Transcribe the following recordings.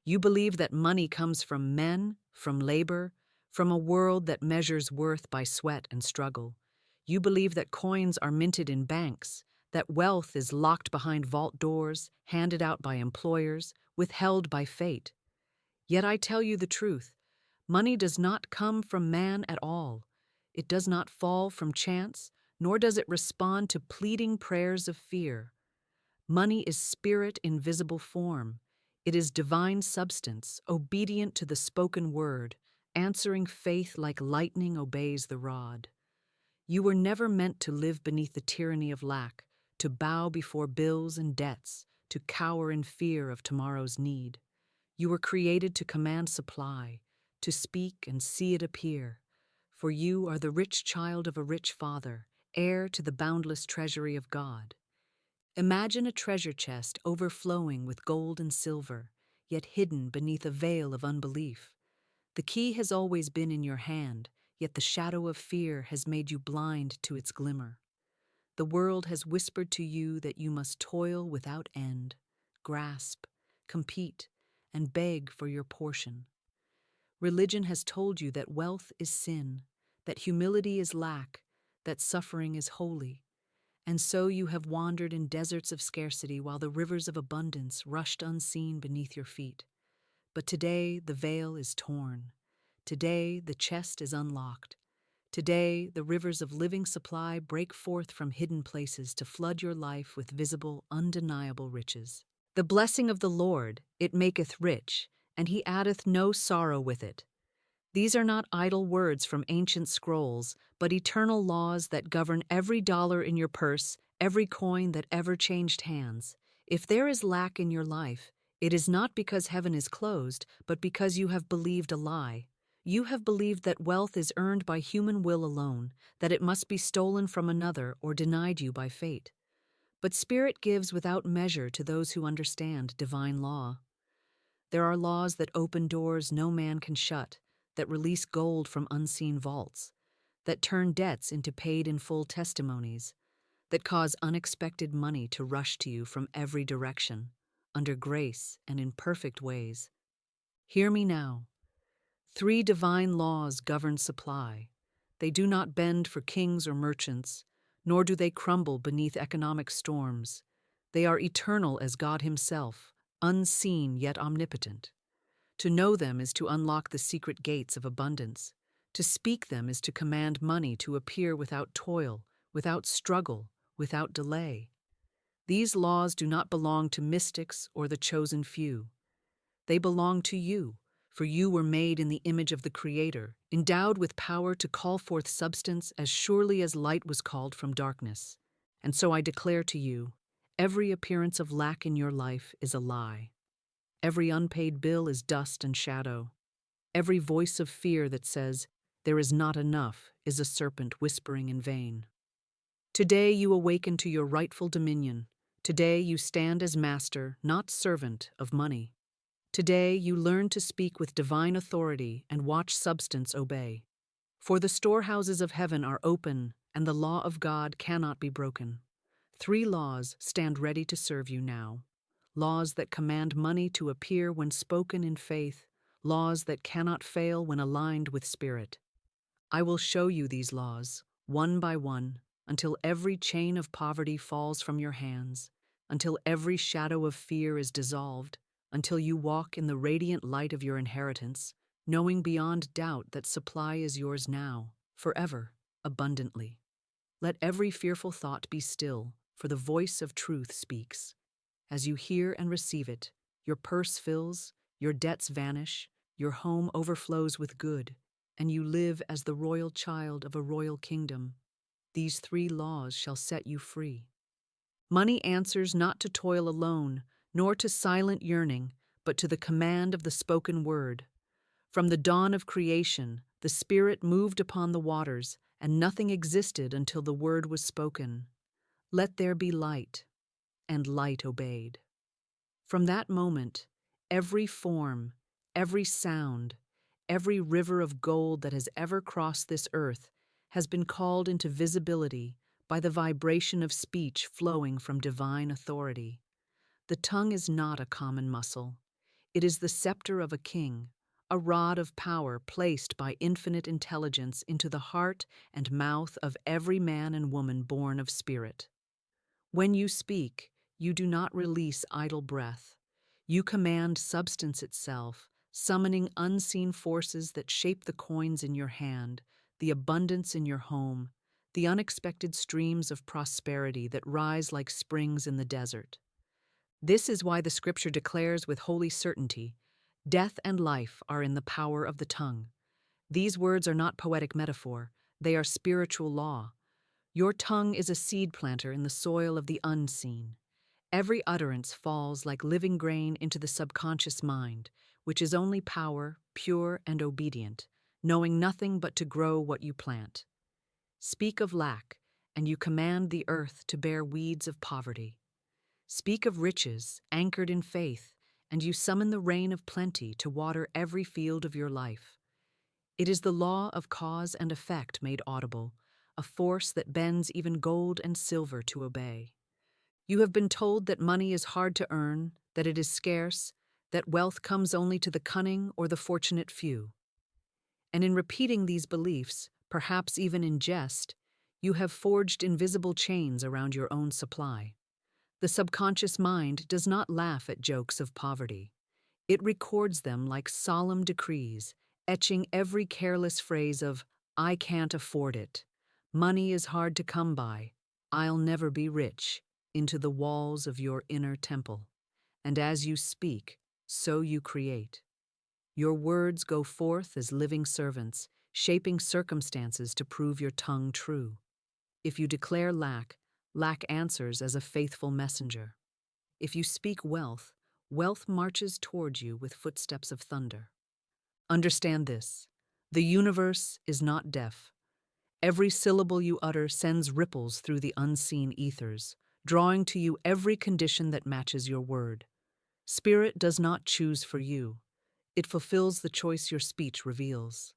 You believe that money comes from men, from labor, from a world that measures worth by sweat and struggle. You believe that coins are minted in banks, that wealth is locked behind vault doors, handed out by employers, withheld by fate. Yet I tell you the truth. Money does not come from man at all. It does not fall from chance, nor does it respond to pleading prayers of fear. Money is spirit in visible form. It is divine substance, obedient to the spoken word, answering faith like lightning obeys the rod. You were never meant to live beneath the tyranny of lack, to bow before bills and debts, to cower in fear of tomorrow's need. You were created to command supply, to speak and see it appear. For you are the rich child of a rich father, heir to the boundless treasury of God. Imagine a treasure chest overflowing with gold and silver, yet hidden beneath a veil of unbelief. The key has always been in your hand, yet the shadow of fear has made you blind to its glimmer. The world has whispered to you that you must toil without end, grasp, compete, and beg for your portion. Religion has told you that wealth is sin, that humility is lack, that suffering is holy. And so you have wandered in deserts of scarcity while the rivers of abundance rushed unseen beneath your feet. But today the veil is torn. Today the chest is unlocked. Today the rivers of living supply break forth from hidden places to flood your life with visible, undeniable riches. The blessing of the Lord, it maketh rich, and he addeth no sorrow with it. These are not idle words from ancient scrolls, but eternal laws that govern every dollar in your purse, every coin that ever changed hands. If there is lack in your life, it is not because heaven is closed, but because you have believed a lie. You have believed that wealth is earned by human will alone, that it must be stolen from another or denied you by fate. But Spirit gives without measure to those who understand divine law. There are laws that open doors no man can shut, that release gold from unseen vaults, that turn debts into paid-in-full testimonies, that cause unexpected money to rush to you from every direction, under grace and in perfect ways. Hear me now. 3 divine laws govern supply. They do not bend for kings or merchants, nor do they crumble beneath economic storms. They are eternal as God Himself, unseen yet omnipotent. To know them is to unlock the secret gates of abundance. To speak them is to command money to appear without toil, without struggle, without delay. These laws do not belong to mystics or the chosen few. They belong to you, for you were made in the image of the Creator, endowed with power to call forth substance as surely as light was called from darkness. And so I declare to you, every appearance of lack in your life is a lie. Every unpaid bill is dust and shadow. Every voice of fear that says, "There is not enough," is a serpent whispering in vain. Today you awaken to your rightful dominion. Today you stand as master, not servant, of money. Today you learn to speak with divine authority and watch substance obey. For the storehouses of heaven are open, and the law of God cannot be broken. 3 laws stand ready to serve you now. Laws that command money to appear when spoken in faith, laws that cannot fail when aligned with spirit. I will show you these laws, one by one, until every chain of poverty falls from your hands, until every shadow of fear is dissolved, until you walk in the radiant light of your inheritance, knowing beyond doubt that supply is yours now, forever, abundantly. Let every fearful thought be still, for the voice of truth speaks. As you hear and receive it, your purse fills, your debts vanish, your home overflows with good, and you live as the royal child of a royal kingdom. These 3 laws shall set you free. Money answers not to toil alone, nor to silent yearning, but to the command of the spoken word. From the dawn of creation, the Spirit moved upon the waters, and nothing existed until the word was spoken. Let there be light. And light obeyed. From that moment, every form, every sound, every river of gold that has ever crossed this earth has been called into visibility by the vibration of speech flowing from divine authority. The tongue is not a common muscle. It is the scepter of a king, a rod of power placed by infinite intelligence into the heart and mouth of every man and woman born of spirit. When you speak, you do not release idle breath. You command substance itself, summoning unseen forces that shape the coins in your hand, the abundance in your home, the unexpected streams of prosperity that rise like springs in the desert. This is why the scripture declares with holy certainty, death and life are in the power of the tongue. These words are not poetic metaphor, they are spiritual law. Your tongue is a seed planter in the soil of the unseen. Every utterance falls like living grain into the subconscious mind, which is only power, pure and obedient, knowing nothing but to grow what you plant. Speak of lack, and you command the earth to bear weeds of poverty. Speak of riches, anchored in faith, and you summon the rain of plenty to water every field of your life. It is the law of cause and effect made audible, a force that bends even gold and silver to obey. You have been told that money is hard to earn, that it is scarce, that wealth comes only to the cunning or the fortunate few. And in repeating these beliefs, perhaps even in jest, you have forged invisible chains around your own supply. The subconscious mind does not laugh at jokes of poverty. It records them like solemn decrees, etching every careless phrase of, "I can't afford it," "Money is hard to come by," "I'll never be rich," into the walls of your inner temple. And as you speak, so you create. Your words go forth as living servants, shaping circumstances to prove your tongue true. If you declare lack, lack answers as a faithful messenger. If you speak wealth, wealth marches toward you with footsteps of thunder. Understand this: the universe is not deaf. Every syllable you utter sends ripples through the unseen ethers, drawing to you every condition that matches your word. Spirit does not choose for you. It fulfills the choice your speech reveals.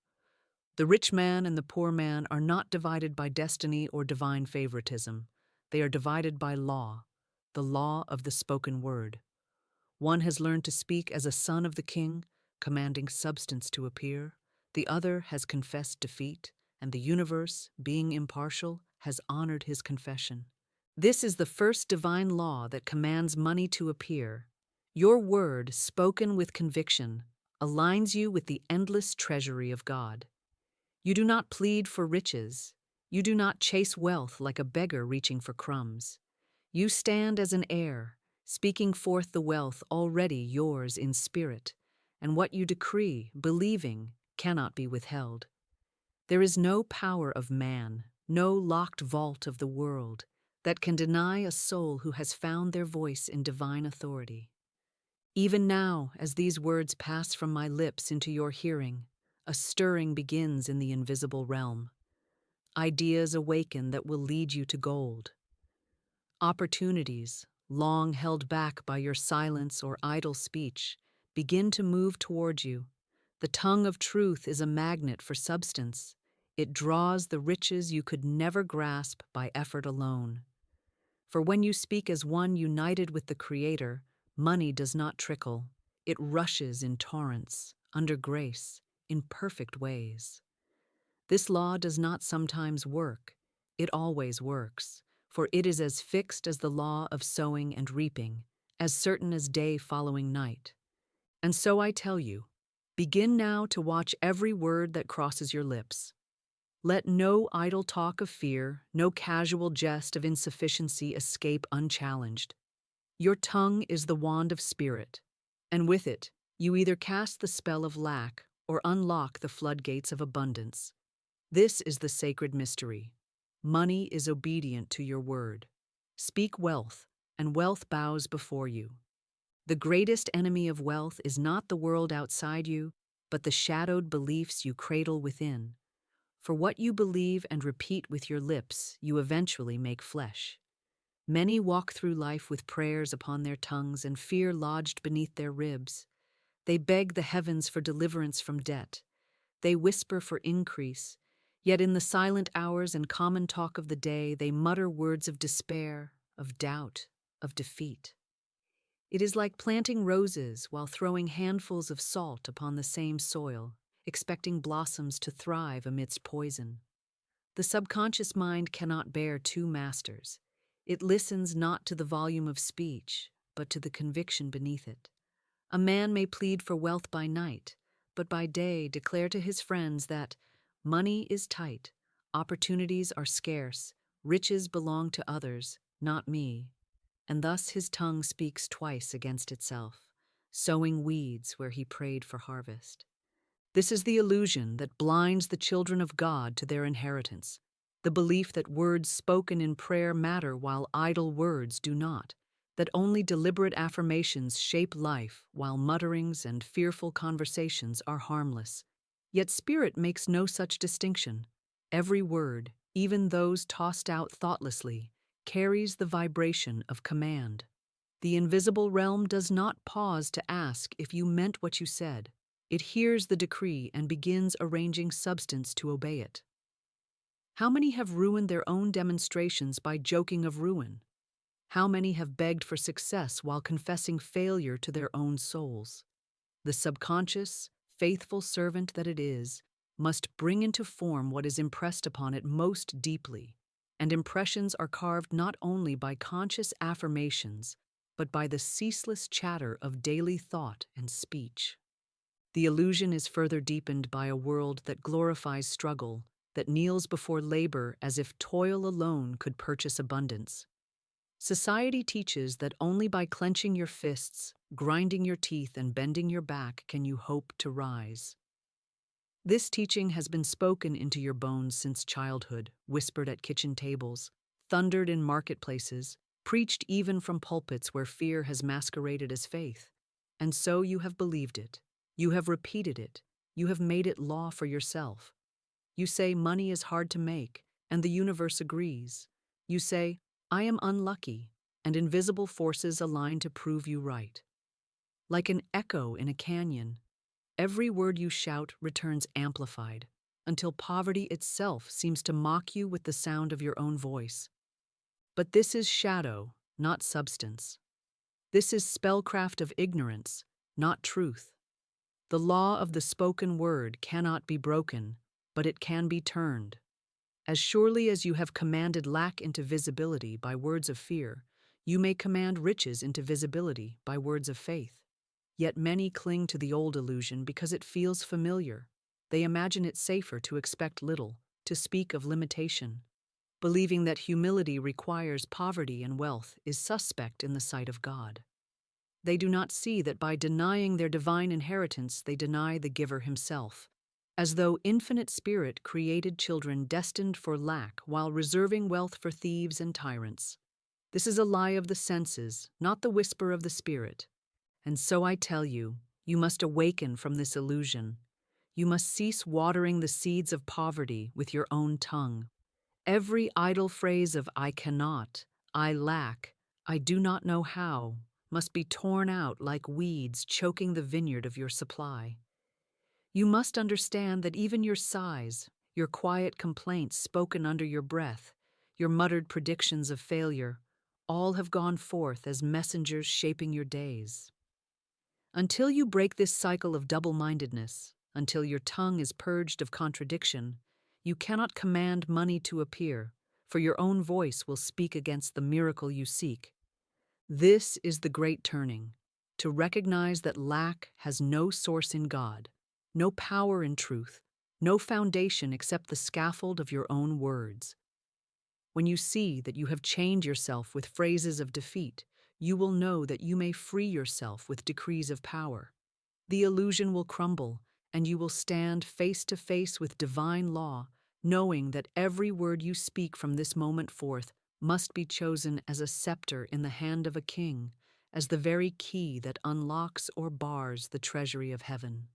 The rich man and the poor man are not divided by destiny or divine favoritism. They are divided by law, the law of the spoken word. One has learned to speak as a son of the king, commanding substance to appear. The other has confessed defeat, and the universe, being impartial, has honored his confession. This is the first divine law that commands money to appear. Your word, spoken with conviction, aligns you with the endless treasury of God. You do not plead for riches. You do not chase wealth like a beggar reaching for crumbs. You stand as an heir, speaking forth the wealth already yours in spirit, and what you decree, believing, cannot be withheld. There is no power of man, no locked vault of the world, that can deny a soul who has found their voice in divine authority. Even now, as these words pass from my lips into your hearing, a stirring begins in the invisible realm. Ideas awaken that will lead you to gold. Opportunities, long held back by your silence or idle speech, begin to move toward you. The tongue of truth is a magnet for substance. It draws the riches you could never grasp by effort alone. For when you speak as one united with the Creator, money does not trickle. It rushes in torrents, under grace, in perfect ways. This law does not sometimes work. It always works, for it is as fixed as the law of sowing and reaping, as certain as day following night. And so I tell you, begin now to watch every word that crosses your lips. Let no idle talk of fear, no casual jest of insufficiency escape unchallenged. Your tongue is the wand of spirit, and with it, you either cast the spell of lack or unlock the floodgates of abundance. This is the sacred mystery. Money is obedient to your word. Speak wealth, and wealth bows before you. The greatest enemy of wealth is not the world outside you, but the shadowed beliefs you cradle within. For what you believe and repeat with your lips, you eventually make flesh. Many walk through life with prayers upon their tongues and fear lodged beneath their ribs. They beg the heavens for deliverance from debt. They whisper for increase, yet in the silent hours and common talk of the day, they mutter words of despair, of doubt, of defeat. It is like planting roses while throwing handfuls of salt upon the same soil, expecting blossoms to thrive amidst poison. The subconscious mind cannot bear two masters. It listens not to the volume of speech, but to the conviction beneath it. A man may plead for wealth by night, but by day declare to his friends that money is tight, opportunities are scarce, riches belong to others, not me. And thus his tongue speaks twice against itself, sowing weeds where he prayed for harvest. This is the illusion that blinds the children of God to their inheritance, the belief that words spoken in prayer matter while idle words do not, that only deliberate affirmations shape life while mutterings and fearful conversations are harmless. Yet Spirit makes no such distinction. Every word, even those tossed out thoughtlessly, carries the vibration of command. The invisible realm does not pause to ask if you meant what you said. It hears the decree and begins arranging substance to obey it. How many have ruined their own demonstrations by joking of ruin? How many have begged for success while confessing failure to their own souls? The subconscious, faithful servant that it is, must bring into form what is impressed upon it most deeply, and impressions are carved not only by conscious affirmations, but by the ceaseless chatter of daily thought and speech. The illusion is further deepened by a world that glorifies struggle, that kneels before labor as if toil alone could purchase abundance. Society teaches that only by clenching your fists, grinding your teeth, and bending your back can you hope to rise. This teaching has been spoken into your bones since childhood, whispered at kitchen tables, thundered in marketplaces, preached even from pulpits where fear has masqueraded as faith. And so you have believed it. You have repeated it. You have made it law for yourself. You say money is hard to make, and the universe agrees. You say, I am unlucky, and invisible forces align to prove you right. Like an echo in a canyon, every word you shout returns amplified, until poverty itself seems to mock you with the sound of your own voice. But this is shadow, not substance. This is spellcraft of ignorance, not truth. The law of the spoken word cannot be broken, but it can be turned. As surely as you have commanded lack into visibility by words of fear, you may command riches into visibility by words of faith. Yet many cling to the old illusion because it feels familiar. They imagine it safer to expect little, to speak of limitation. Believing that humility requires poverty and wealth is suspect in the sight of God. They do not see that by denying their divine inheritance, they deny the giver himself, as though infinite spirit created children destined for lack while reserving wealth for thieves and tyrants. This is a lie of the senses, not the whisper of the spirit. And so I tell you, you must awaken from this illusion. You must cease watering the seeds of poverty with your own tongue. Every idle phrase of I cannot, I lack, I do not know how, must be torn out like weeds choking the vineyard of your supply. You must understand that even your sighs, your quiet complaints spoken under your breath, your muttered predictions of failure, all have gone forth as messengers shaping your days. Until you break this cycle of double-mindedness, until your tongue is purged of contradiction, you cannot command money to appear, for your own voice will speak against the miracle you seek. This is the great turning, to recognize that lack has no source in God, no power in truth, no foundation except the scaffold of your own words. When you see that you have chained yourself with phrases of defeat, you will know that you may free yourself with decrees of power. The illusion will crumble, and you will stand face to face with divine law, knowing that every word you speak from this moment forth must be chosen as a scepter in the hand of a king, as the very key that unlocks or bars the treasury of heaven.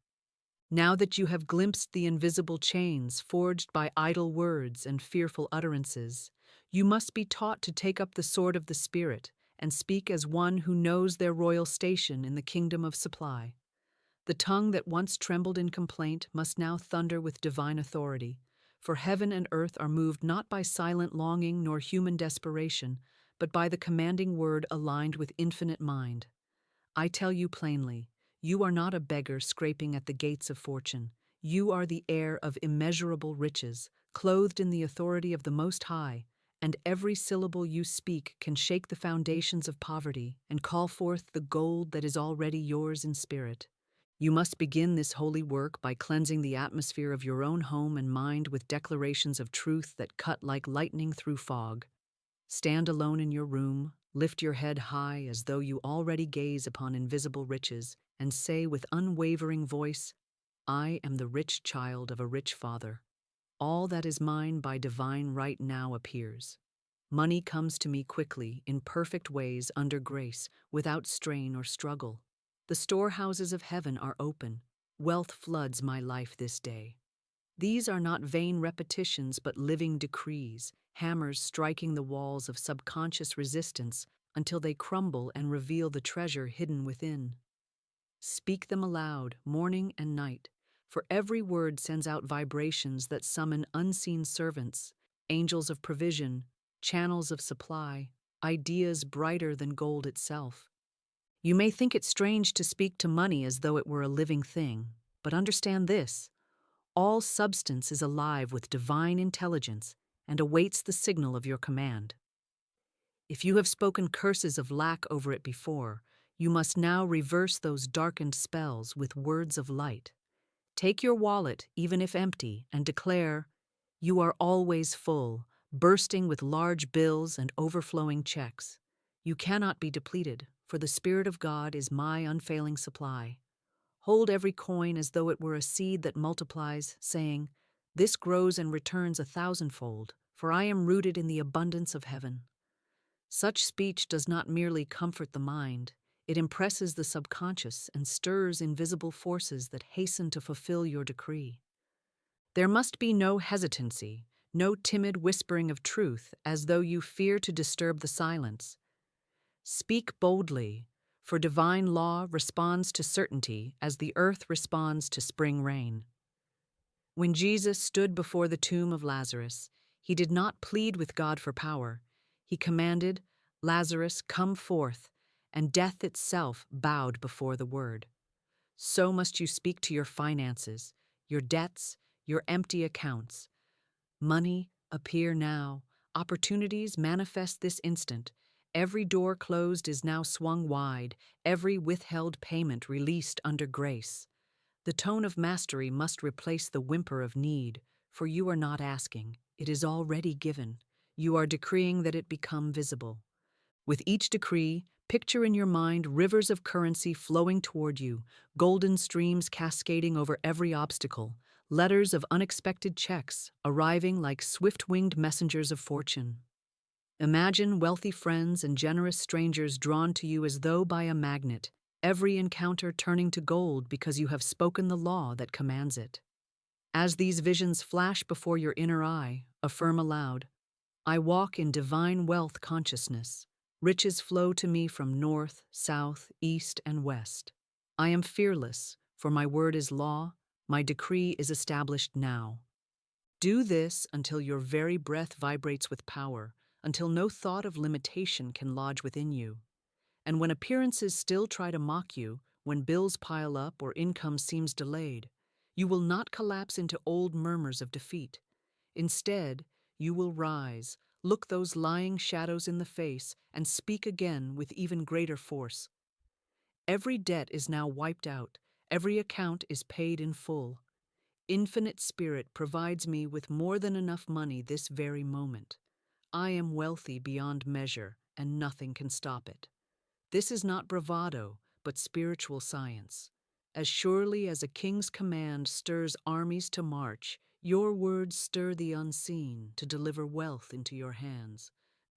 Now that you have glimpsed the invisible chains forged by idle words and fearful utterances, you must be taught to take up the sword of the Spirit and speak as one who knows their royal station in the kingdom of supply. The tongue that once trembled in complaint must now thunder with divine authority, for heaven and earth are moved not by silent longing nor human desperation, but by the commanding word aligned with infinite mind. I tell you plainly, you are not a beggar scraping at the gates of fortune. You are the heir of immeasurable riches, clothed in the authority of the Most High, and every syllable you speak can shake the foundations of poverty and call forth the gold that is already yours in spirit. You must begin this holy work by cleansing the atmosphere of your own home and mind with declarations of truth that cut like lightning through fog. Stand alone in your room, lift your head high as though you already gaze upon invisible riches, and say with unwavering voice, I am the rich child of a rich father. All that is mine by divine right now appears. Money comes to me quickly, in perfect ways under grace, without strain or struggle. The storehouses of heaven are open. Wealth floods my life this day. These are not vain repetitions but living decrees, hammers striking the walls of subconscious resistance until they crumble and reveal the treasure hidden within. Speak them aloud, morning and night, for every word sends out vibrations that summon unseen servants, angels of provision, channels of supply, ideas brighter than gold itself. You may think it strange to speak to money as though it were a living thing, but understand this. All substance is alive with divine intelligence and awaits the signal of your command. If you have spoken curses of lack over it before, you must now reverse those darkened spells with words of light. Take your wallet, even if empty, and declare, You are always full, bursting with large bills and overflowing checks. You cannot be depleted, for the Spirit of God is my unfailing supply. Hold every coin as though it were a seed that multiplies, saying, This grows and returns 1,000-fold, for I am rooted in the abundance of heaven. Such speech does not merely comfort the mind, it impresses the subconscious and stirs invisible forces that hasten to fulfill your decree. There must be no hesitancy, no timid whispering of truth as though you fear to disturb the silence. Speak boldly, for divine law responds to certainty as the earth responds to spring rain. When Jesus stood before the tomb of Lazarus, he did not plead with God for power. He commanded, Lazarus, come forth, and death itself bowed before the word. So must you speak to your finances, your debts, your empty accounts. Money, appear now. Opportunities manifest this instant. Every door closed is now swung wide, every withheld payment released under grace. The tone of mastery must replace the whimper of need, for you are not asking, it is already given. You are decreeing that it become visible. With each decree, picture in your mind rivers of currency flowing toward you, golden streams cascading over every obstacle, letters of unexpected checks arriving like swift-winged messengers of fortune. Imagine wealthy friends and generous strangers drawn to you as though by a magnet, every encounter turning to gold because you have spoken the law that commands it. As these visions flash before your inner eye, affirm aloud, I walk in divine wealth consciousness. Riches flow to me from north, south, east, and west. I am fearless, for my word is law, my decree is established now. Do this until your very breath vibrates with power, until no thought of limitation can lodge within you. And when appearances still try to mock you, when bills pile up or income seems delayed, you will not collapse into old murmurs of defeat. Instead, you will rise, look those lying shadows in the face, and speak again with even greater force. Every debt is now wiped out, every account is paid in full. Infinite Spirit provides me with more than enough money this very moment. I am wealthy beyond measure, and nothing can stop it. This is not bravado, but spiritual science. As surely as a king's command stirs armies to march, your words stir the unseen to deliver wealth into your hands.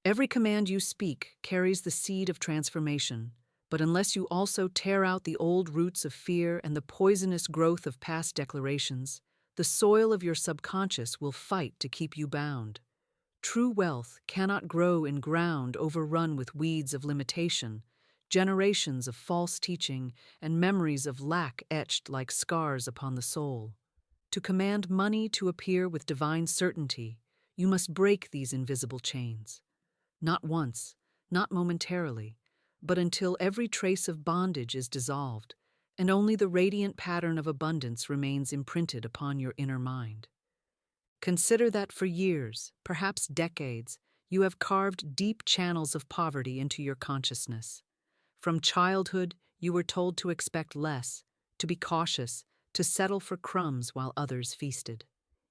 Every command you speak carries the seed of transformation, but unless you also tear out the old roots of fear and the poisonous growth of past declarations, the soil of your subconscious will fight to keep you bound. True wealth cannot grow in ground overrun with weeds of limitation, generations of false teaching, and memories of lack etched like scars upon the soul. To command money to appear with divine certainty, you must break these invisible chains. Not once, not momentarily, but until every trace of bondage is dissolved, and only the radiant pattern of abundance remains imprinted upon your inner mind. Consider that for years, perhaps decades, you have carved deep channels of poverty into your consciousness. From childhood, you were told to expect less, to be cautious, to settle for crumbs while others feasted.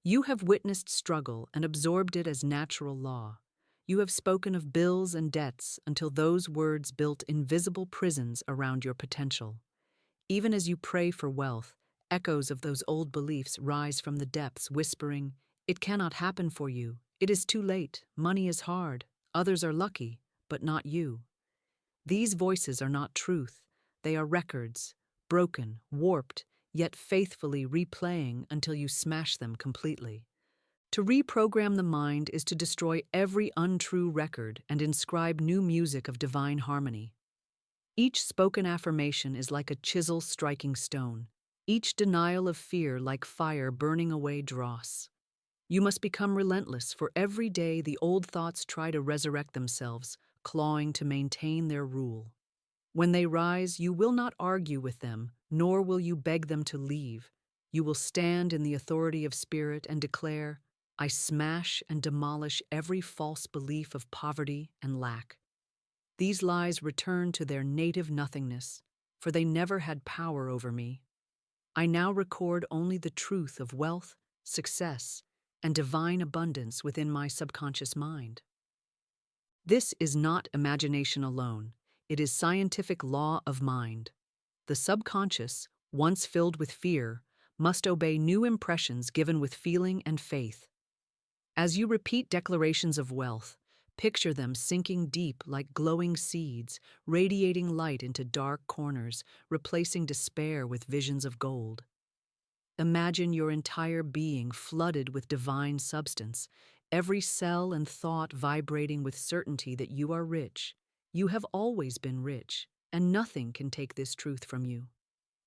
You have witnessed struggle and absorbed it as natural law. You have spoken of bills and debts until those words built invisible prisons around your potential. Even as you pray for wealth, echoes of those old beliefs rise from the depths, whispering, "It cannot happen for you. It is too late. Money is hard. Others are lucky, but not you." These voices are not truth. They are records, broken, warped, yet faithfully replaying until you smash them completely. To reprogram the mind is to destroy every untrue record and inscribe new music of divine harmony. Each spoken affirmation is like a chisel striking stone, each denial of fear like fire burning away dross. You must become relentless, for every day the old thoughts try to resurrect themselves, clawing to maintain their rule. When they rise, you will not argue with them, nor will you beg them to leave. You will stand in the authority of spirit and declare, "I smash and demolish every false belief of poverty and lack." These lies return to their native nothingness, for they never had power over me. I now record only the truth of wealth, success, and divine abundance within my subconscious mind. This is not imagination alone, it is scientific law of mind. The subconscious, once filled with fear, must obey new impressions given with feeling and faith. As you repeat declarations of wealth, picture them sinking deep like glowing seeds, radiating light into dark corners, replacing despair with visions of gold. Imagine your entire being flooded with divine substance, every cell and thought vibrating with certainty that you are rich. You have always been rich, and nothing can take this truth from you.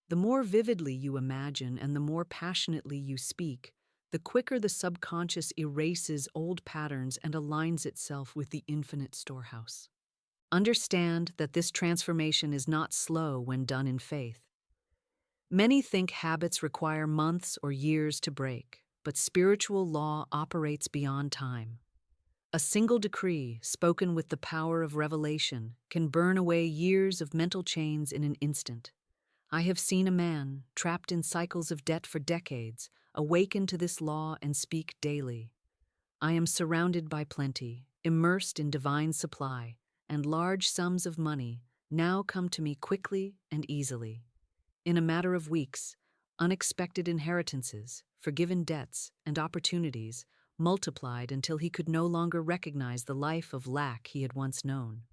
The more vividly you imagine and the more passionately you speak, the quicker the subconscious erases old patterns and aligns itself with the infinite storehouse. Understand that this transformation is not slow when done in faith. Many think habits require months or years to break, but spiritual law operates beyond time. A single decree, spoken with the power of revelation, can burn away years of mental chains in an instant. I have seen a man, trapped in cycles of debt for decades, awaken to this law and speak daily. "I am surrounded by plenty, immersed in divine supply, and large sums of money now come to me quickly and easily." In a matter of weeks, unexpected inheritances, forgiven debts, and opportunities multiplied until he could no longer recognize the life of lack he had once known.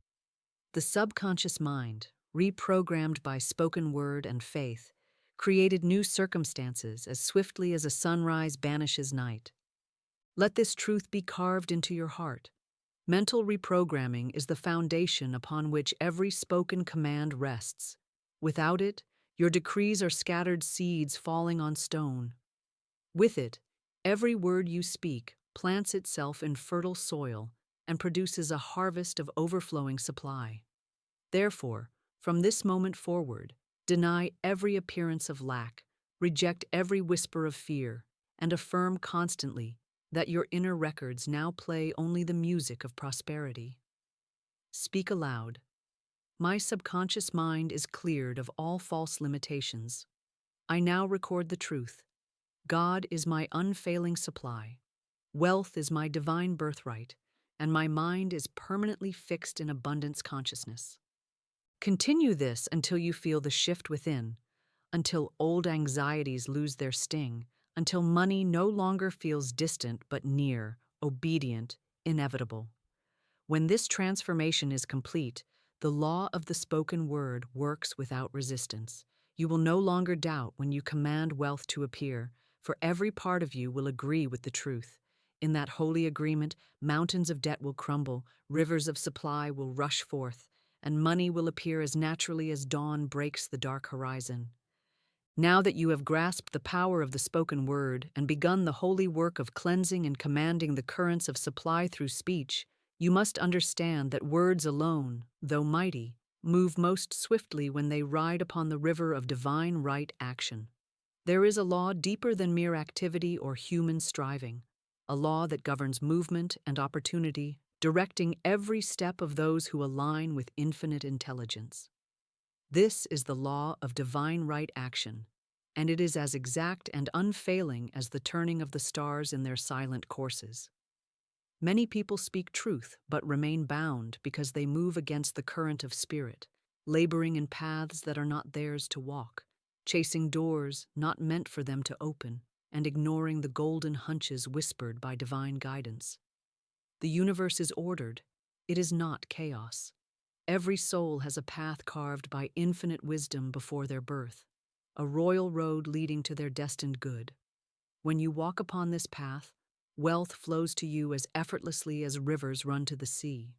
The subconscious mind, reprogrammed by spoken word and faith, created new circumstances as swiftly as a sunrise banishes night. Let this truth be carved into your heart. Mental reprogramming is the foundation upon which every spoken command rests. Without it, your decrees are scattered seeds falling on stone. With it, every word you speak plants itself in fertile soil and produces a harvest of overflowing supply. Therefore, from this moment forward, deny every appearance of lack, reject every whisper of fear, and affirm constantly that your inner records now play only the music of prosperity. Speak aloud. My subconscious mind is cleared of all false limitations. I now record the truth. God is my unfailing supply. Wealth is my divine birthright, and my mind is permanently fixed in abundance consciousness. Continue this until you feel the shift within, until old anxieties lose their sting, until money no longer feels distant but near, obedient, inevitable. When this transformation is complete, the law of the spoken word works without resistance. You will no longer doubt when you command wealth to appear, for every part of you will agree with the truth. In that holy agreement, mountains of debt will crumble, rivers of supply will rush forth, and money will appear as naturally as dawn breaks the dark horizon. Now that you have grasped the power of the spoken word and begun the holy work of cleansing and commanding the currents of supply through speech, you must understand that words alone, though mighty, move most swiftly when they ride upon the river of divine right action. There is a law deeper than mere activity or human striving, a law that governs movement and opportunity, directing every step of those who align with infinite intelligence. This is the law of divine right action, and it is as exact and unfailing as the turning of the stars in their silent courses. Many people speak truth but remain bound because they move against the current of spirit, laboring in paths that are not theirs to walk, chasing doors not meant for them to open, and ignoring the golden hunches whispered by divine guidance. The universe is ordered. It is not chaos. Every soul has a path carved by infinite wisdom before their birth, a royal road leading to their destined good. When you walk upon this path, wealth flows to you as effortlessly as rivers run to the sea.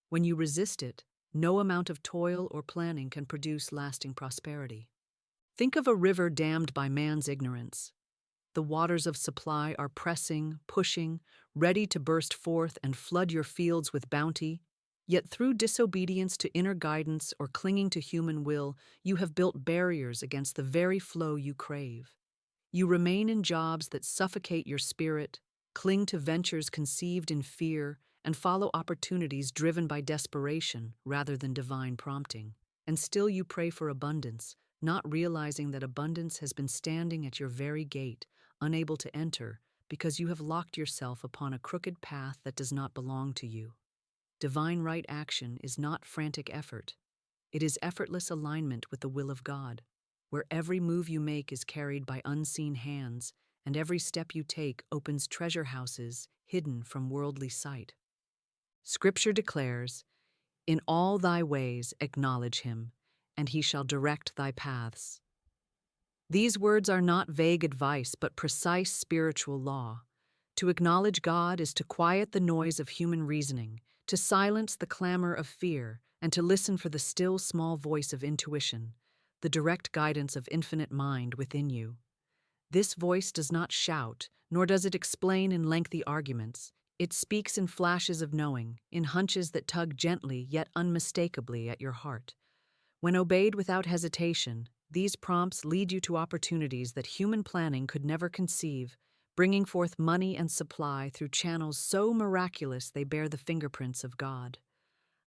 When you resist it, no amount of toil or planning can produce lasting prosperity. Think of a river dammed by man's ignorance. The waters of supply are pressing, pushing, ready to burst forth and flood your fields with bounty. Yet through disobedience to inner guidance or clinging to human will, you have built barriers against the very flow you crave. You remain in jobs that suffocate your spirit, cling to ventures conceived in fear, and follow opportunities driven by desperation rather than divine prompting. And still you pray for abundance, not realizing that abundance has been standing at your very gate, unable to enter, because you have locked yourself upon a crooked path that does not belong to you. Divine right action is not frantic effort. It is effortless alignment with the will of God, where every move you make is carried by unseen hands, and every step you take opens treasure houses hidden from worldly sight. Scripture declares, "In all thy ways acknowledge him, and he shall direct thy paths." These words are not vague advice, but precise spiritual law. To acknowledge God is to quiet the noise of human reasoning, to silence the clamor of fear, and to listen for the still small voice of intuition, the direct guidance of infinite mind within you. This voice does not shout, nor does it explain in lengthy arguments. It speaks in flashes of knowing, in hunches that tug gently yet unmistakably at your heart. When obeyed without hesitation, these prompts lead you to opportunities that human planning could never conceive, bringing forth money and supply through channels so miraculous they bear the fingerprints of God.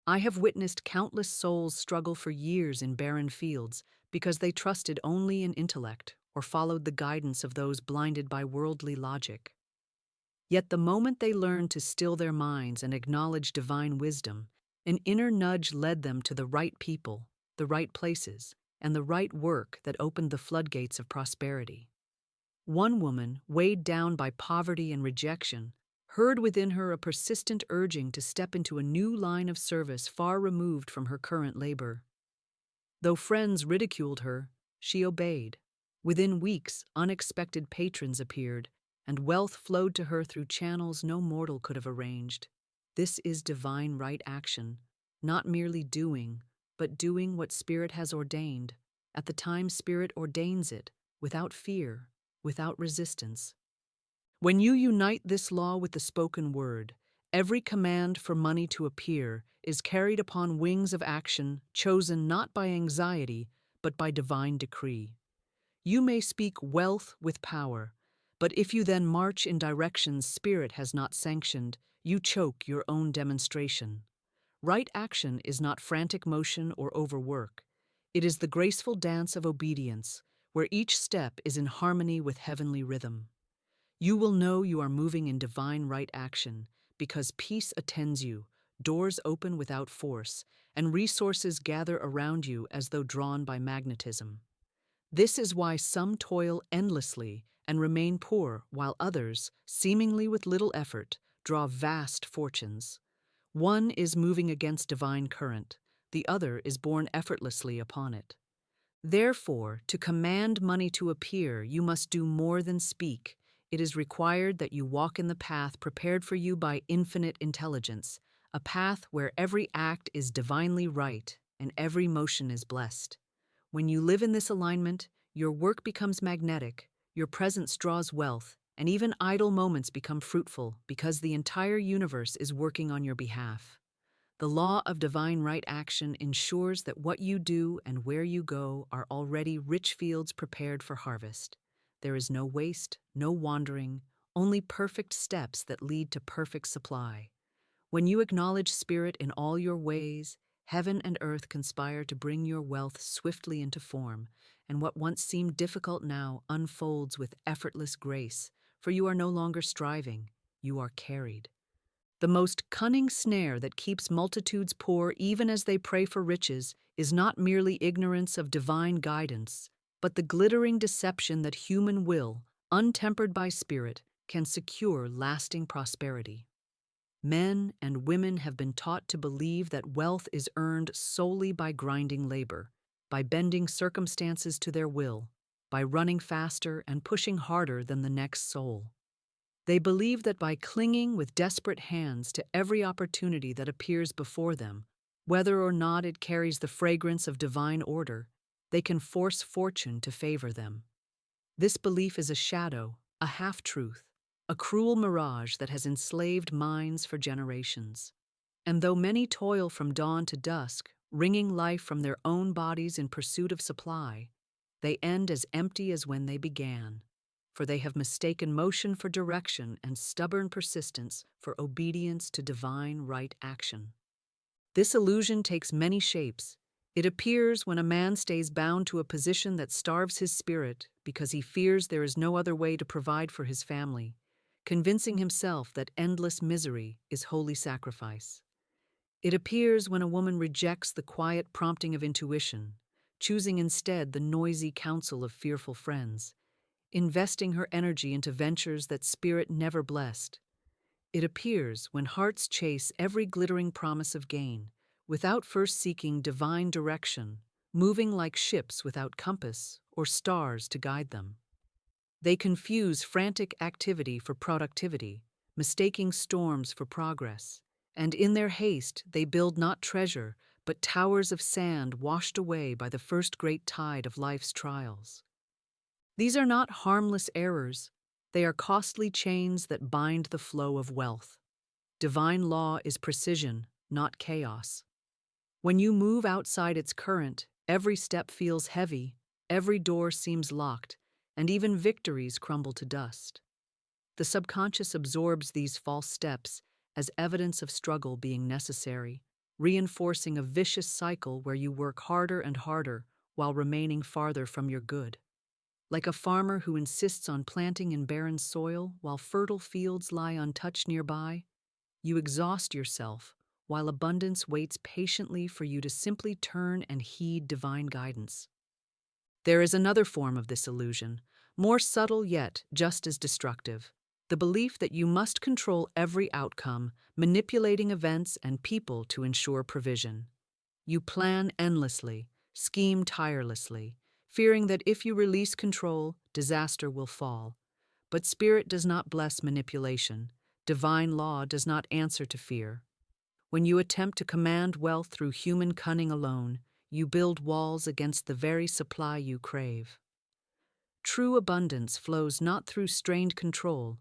I have witnessed countless souls struggle for years in barren fields because they trusted only in intellect or followed the guidance of those blinded by worldly logic. Yet the moment they learned to still their minds and acknowledge divine wisdom, an inner nudge led them to the right people, the right places, and the right work that opened the floodgates of prosperity. One woman, weighed down by poverty and rejection, heard within her a persistent urging to step into a new line of service far removed from her current labor. Though friends ridiculed her, she obeyed. Within weeks, unexpected patrons appeared, and wealth flowed to her through channels no mortal could have arranged. This is divine right action, not merely doing, but doing what Spirit has ordained, at the time Spirit ordains it, without fear, without resistance. When you unite this law with the spoken word, every command for money to appear is carried upon wings of action chosen not by anxiety, but by divine decree. You may speak wealth with power, but if you then march in directions Spirit has not sanctioned, you choke your own demonstration. Right action is not frantic motion or overwork. It is the graceful dance of obedience, where each step is in harmony with heavenly rhythm. You will know you are moving in divine right action because peace attends you, doors open without force, and resources gather around you as though drawn by magnetism. This is why some toil endlessly and remain poor, while others, seemingly with little effort, draw vast fortunes. One is moving against divine current, the other is borne effortlessly upon it. Therefore, to command money to appear, you must do more than speak. It is required that you walk in the path prepared for you by infinite intelligence, a path where every act is divinely right and every motion is blessed. When you live in this alignment, your work becomes magnetic, your presence draws wealth, and even idle moments become fruitful because the entire universe is working on your behalf. The law of divine right action ensures that what you do and where you go are already rich fields prepared for harvest. There is no waste, no wandering, only perfect steps that lead to perfect supply. When you acknowledge Spirit in all your ways, heaven and earth conspire to bring your wealth swiftly into form, and what once seemed difficult now unfolds with effortless grace, for you are no longer striving, you are carried. The most cunning snare that keeps multitudes poor even as they pray for riches is not merely ignorance of divine guidance, but the glittering deception that human will, untempered by Spirit, can secure lasting prosperity. Men and women have been taught to believe that wealth is earned solely by grinding labor, by bending circumstances to their will, by running faster and pushing harder than the next soul. They believe that by clinging with desperate hands to every opportunity that appears before them, whether or not it carries the fragrance of divine order, they can force fortune to favor them. This belief is a shadow, a half-truth, a cruel mirage that has enslaved minds for generations. And though many toil from dawn to dusk, wringing life from their own bodies in pursuit of supply, they end as empty as when they began, for they have mistaken motion for direction and stubborn persistence for obedience to divine right action. This illusion takes many shapes. It appears when a man stays bound to a position that starves his spirit because he fears there is no other way to provide for his family, convincing himself that endless misery is holy sacrifice. It appears when a woman rejects the quiet prompting of intuition, choosing instead the noisy counsel of fearful friends, investing her energy into ventures that spirit never blessed. It appears when hearts chase every glittering promise of gain, without first seeking divine direction, moving like ships without compass or stars to guide them. They confuse frantic activity for productivity, mistaking storms for progress, and in their haste they build not treasure, but towers of sand washed away by the first great tide of life's trials. These are not harmless errors, they are costly chains that bind the flow of wealth. Divine law is precision, not chaos. When you move outside its current, every step feels heavy, every door seems locked, and even victories crumble to dust. The subconscious absorbs these false steps as evidence of struggle being necessary, reinforcing a vicious cycle where you work harder and harder while remaining farther from your good. Like a farmer who insists on planting in barren soil while fertile fields lie untouched nearby, you exhaust yourself while abundance waits patiently for you to simply turn and heed divine guidance. There is another form of this illusion, more subtle yet just as destructive, the belief that you must control every outcome, manipulating events and people to ensure provision. You plan endlessly, scheme tirelessly, fearing that if you release control, disaster will fall. But Spirit does not bless manipulation. Divine law does not answer to fear. When you attempt to command wealth through human cunning alone, you build walls against the very supply you crave. True abundance flows not through strained control,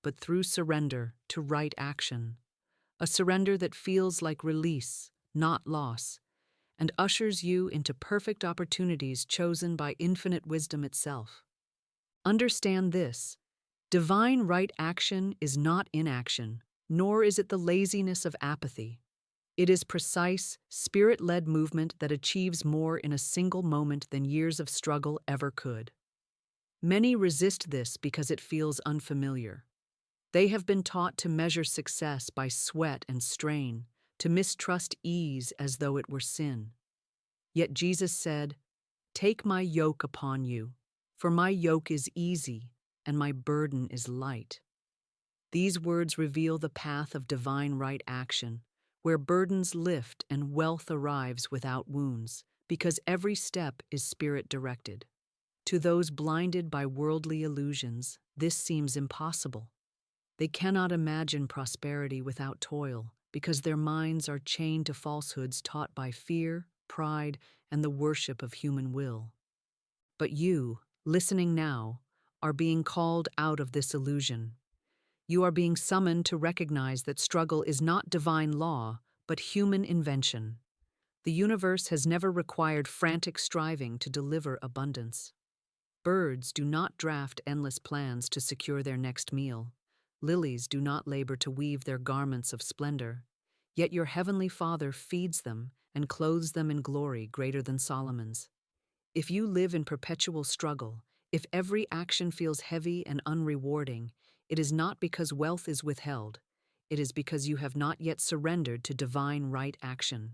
but through surrender to right action. A surrender that feels like release, not loss, and ushers you into perfect opportunities chosen by infinite wisdom itself. Understand this: divine right action is not inaction, nor is it the laziness of apathy. It is precise, spirit-led movement that achieves more in a single moment than years of struggle ever could. Many resist this because it feels unfamiliar. They have been taught to measure success by sweat and strain, to mistrust ease as though it were sin. Yet Jesus said, "Take my yoke upon you, for my yoke is easy and my burden is light." These words reveal the path of divine right action, where burdens lift and wealth arrives without wounds, because every step is spirit-directed. To those blinded by worldly illusions, this seems impossible. They cannot imagine prosperity without toil, because their minds are chained to falsehoods taught by fear, pride, and the worship of human will. But you, listening now, are being called out of this illusion. You are being summoned to recognize that struggle is not divine law, but human invention. The universe has never required frantic striving to deliver abundance. Birds do not draft endless plans to secure their next meal. Lilies do not labor to weave their garments of splendor. Yet your heavenly Father feeds them and clothes them in glory greater than Solomon's. If you live in perpetual struggle, if every action feels heavy and unrewarding, it is not because wealth is withheld. It is because you have not yet surrendered to divine right action.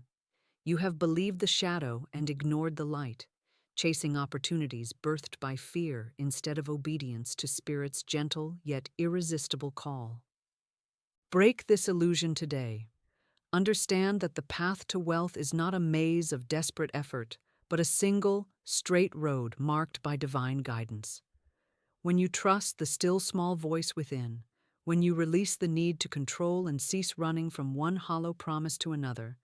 You have believed the shadow and ignored the light, chasing opportunities birthed by fear instead of obedience to Spirit's gentle yet irresistible call. Break this illusion today. Understand that the path to wealth is not a maze of desperate effort, but a single, straight road marked by divine guidance. When you trust the still small voice within, when you release the need to control and cease running from one hollow promise to another,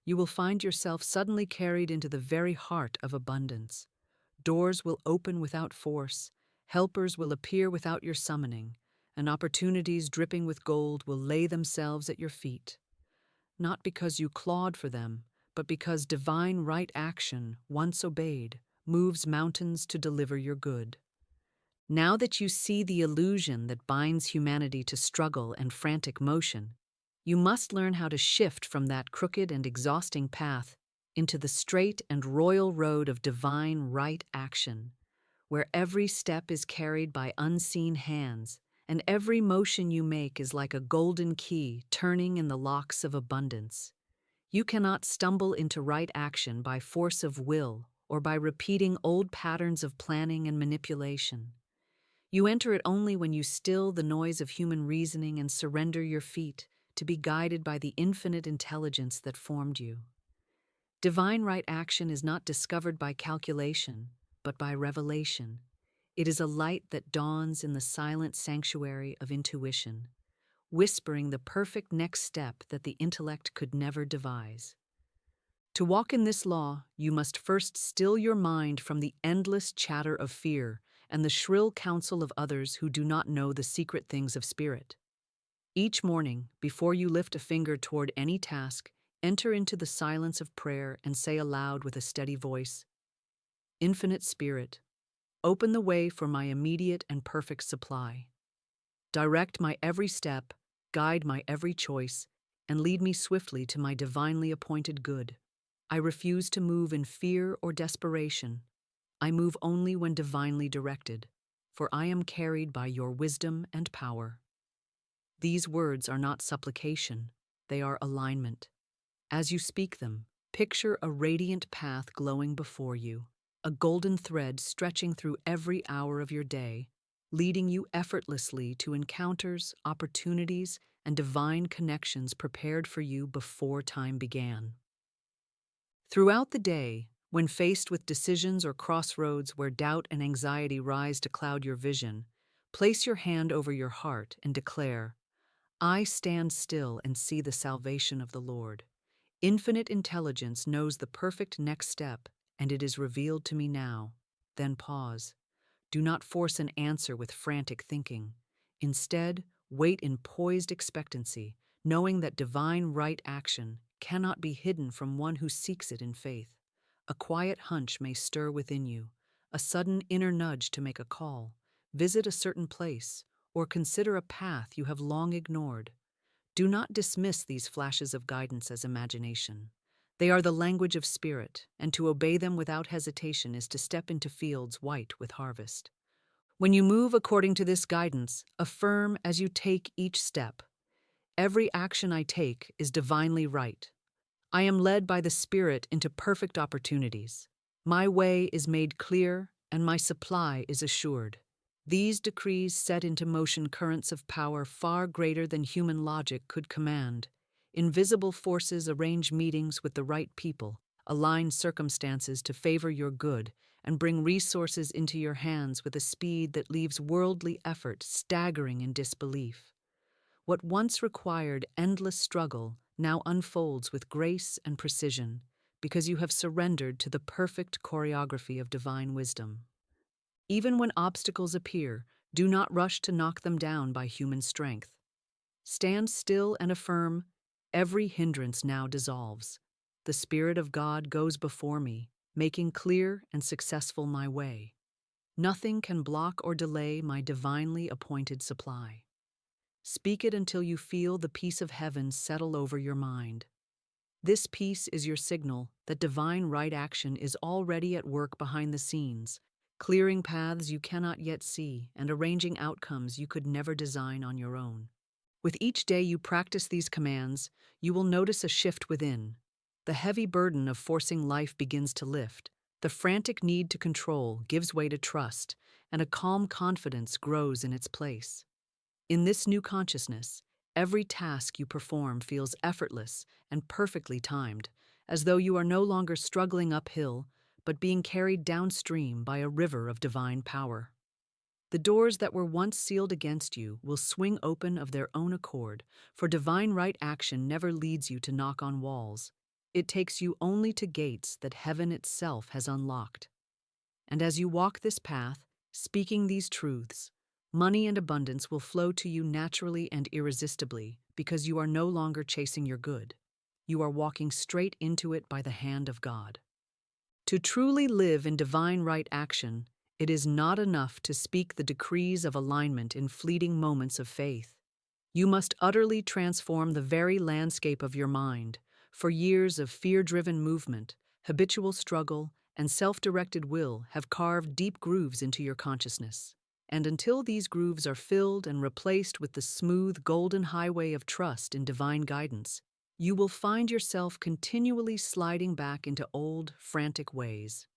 you will find yourself suddenly carried into the very heart of abundance. Doors will open without force, helpers will appear without your summoning, and opportunities dripping with gold will lay themselves at your feet. Not because you clawed for them, but because divine right action, once obeyed, moves mountains to deliver your good. Now that you see the illusion that binds humanity to struggle and frantic motion, you must learn how to shift from that crooked and exhausting path into the straight and royal road of divine right action, where every step is carried by unseen hands, and every motion you make is like a golden key turning in the locks of abundance. You cannot stumble into right action by force of will or by repeating old patterns of planning and manipulation. You enter it only when you still the noise of human reasoning and surrender your feet to be guided by the infinite intelligence that formed you. Divine right action is not discovered by calculation, but by revelation. It is a light that dawns in the silent sanctuary of intuition, whispering the perfect next step that the intellect could never devise. To walk in this law, you must first still your mind from the endless chatter of fear and the shrill counsel of others who do not know the secret things of spirit. Each morning, before you lift a finger toward any task, enter into the silence of prayer and say aloud with a steady voice, "Infinite Spirit, open the way for my immediate and perfect supply. Direct my every step, guide my every choice, and lead me swiftly to my divinely appointed good. I refuse to move in fear or desperation. I move only when divinely directed, for I am carried by your wisdom and power." These words are not supplication, they are alignment. As you speak them, picture a radiant path glowing before you, a golden thread stretching through every hour of your day, leading you effortlessly to encounters, opportunities, and divine connections prepared for you before time began. Throughout the day, when faced with decisions or crossroads where doubt and anxiety rise to cloud your vision, place your hand over your heart and declare, "I stand still and see the salvation of the Lord. Infinite intelligence knows the perfect next step, and it is revealed to me now." Then pause. Do not force an answer with frantic thinking. Instead, wait in poised expectancy, knowing that divine right action cannot be hidden from one who seeks it in faith. A quiet hunch may stir within you, a sudden inner nudge to make a call, visit a certain place, or consider a path you have long ignored. Do not dismiss these flashes of guidance as imagination. They are the language of spirit, and to obey them without hesitation is to step into fields white with harvest. When you move according to this guidance, affirm as you take each step, "Every action I take is divinely right. I am led by the Spirit into perfect opportunities. My way is made clear, and my supply is assured." These decrees set into motion currents of power far greater than human logic could command. Invisible forces arrange meetings with the right people, align circumstances to favor your good, and bring resources into your hands with a speed that leaves worldly effort staggering in disbelief. What once required endless struggle now unfolds with grace and precision, because you have surrendered to the perfect choreography of divine wisdom. Even when obstacles appear, do not rush to knock them down by human strength. Stand still and affirm, Every hindrance now dissolves. The Spirit of God goes before me, making clear and successful my way. Nothing can block or delay my divinely appointed supply. Speak it until you feel the peace of heaven settle over your mind. This peace is your signal that divine right action is already at work behind the scenes, clearing paths you cannot yet see and arranging outcomes you could never design on your own. With each day you practice these commands, you will notice a shift within. The heavy burden of forcing life begins to lift. The frantic need to control gives way to trust, and a calm confidence grows in its place. In this new consciousness, every task you perform feels effortless and perfectly timed, as though you are no longer struggling uphill, but being carried downstream by a river of divine power. The doors that were once sealed against you will swing open of their own accord, for divine right action never leads you to knock on walls. It takes you only to gates that heaven itself has unlocked. And as you walk this path, speaking these truths, money and abundance will flow to you naturally and irresistibly because you are no longer chasing your good. You are walking straight into it by the hand of God. To truly live in divine right action, it is not enough to speak the decrees of alignment in fleeting moments of faith. You must utterly transform the very landscape of your mind, for years of fear-driven movement, habitual struggle, and self-directed will have carved deep grooves into your consciousness. And until these grooves are filled and replaced with the smooth, golden highway of trust in divine guidance, you will find yourself continually sliding back into old, frantic ways.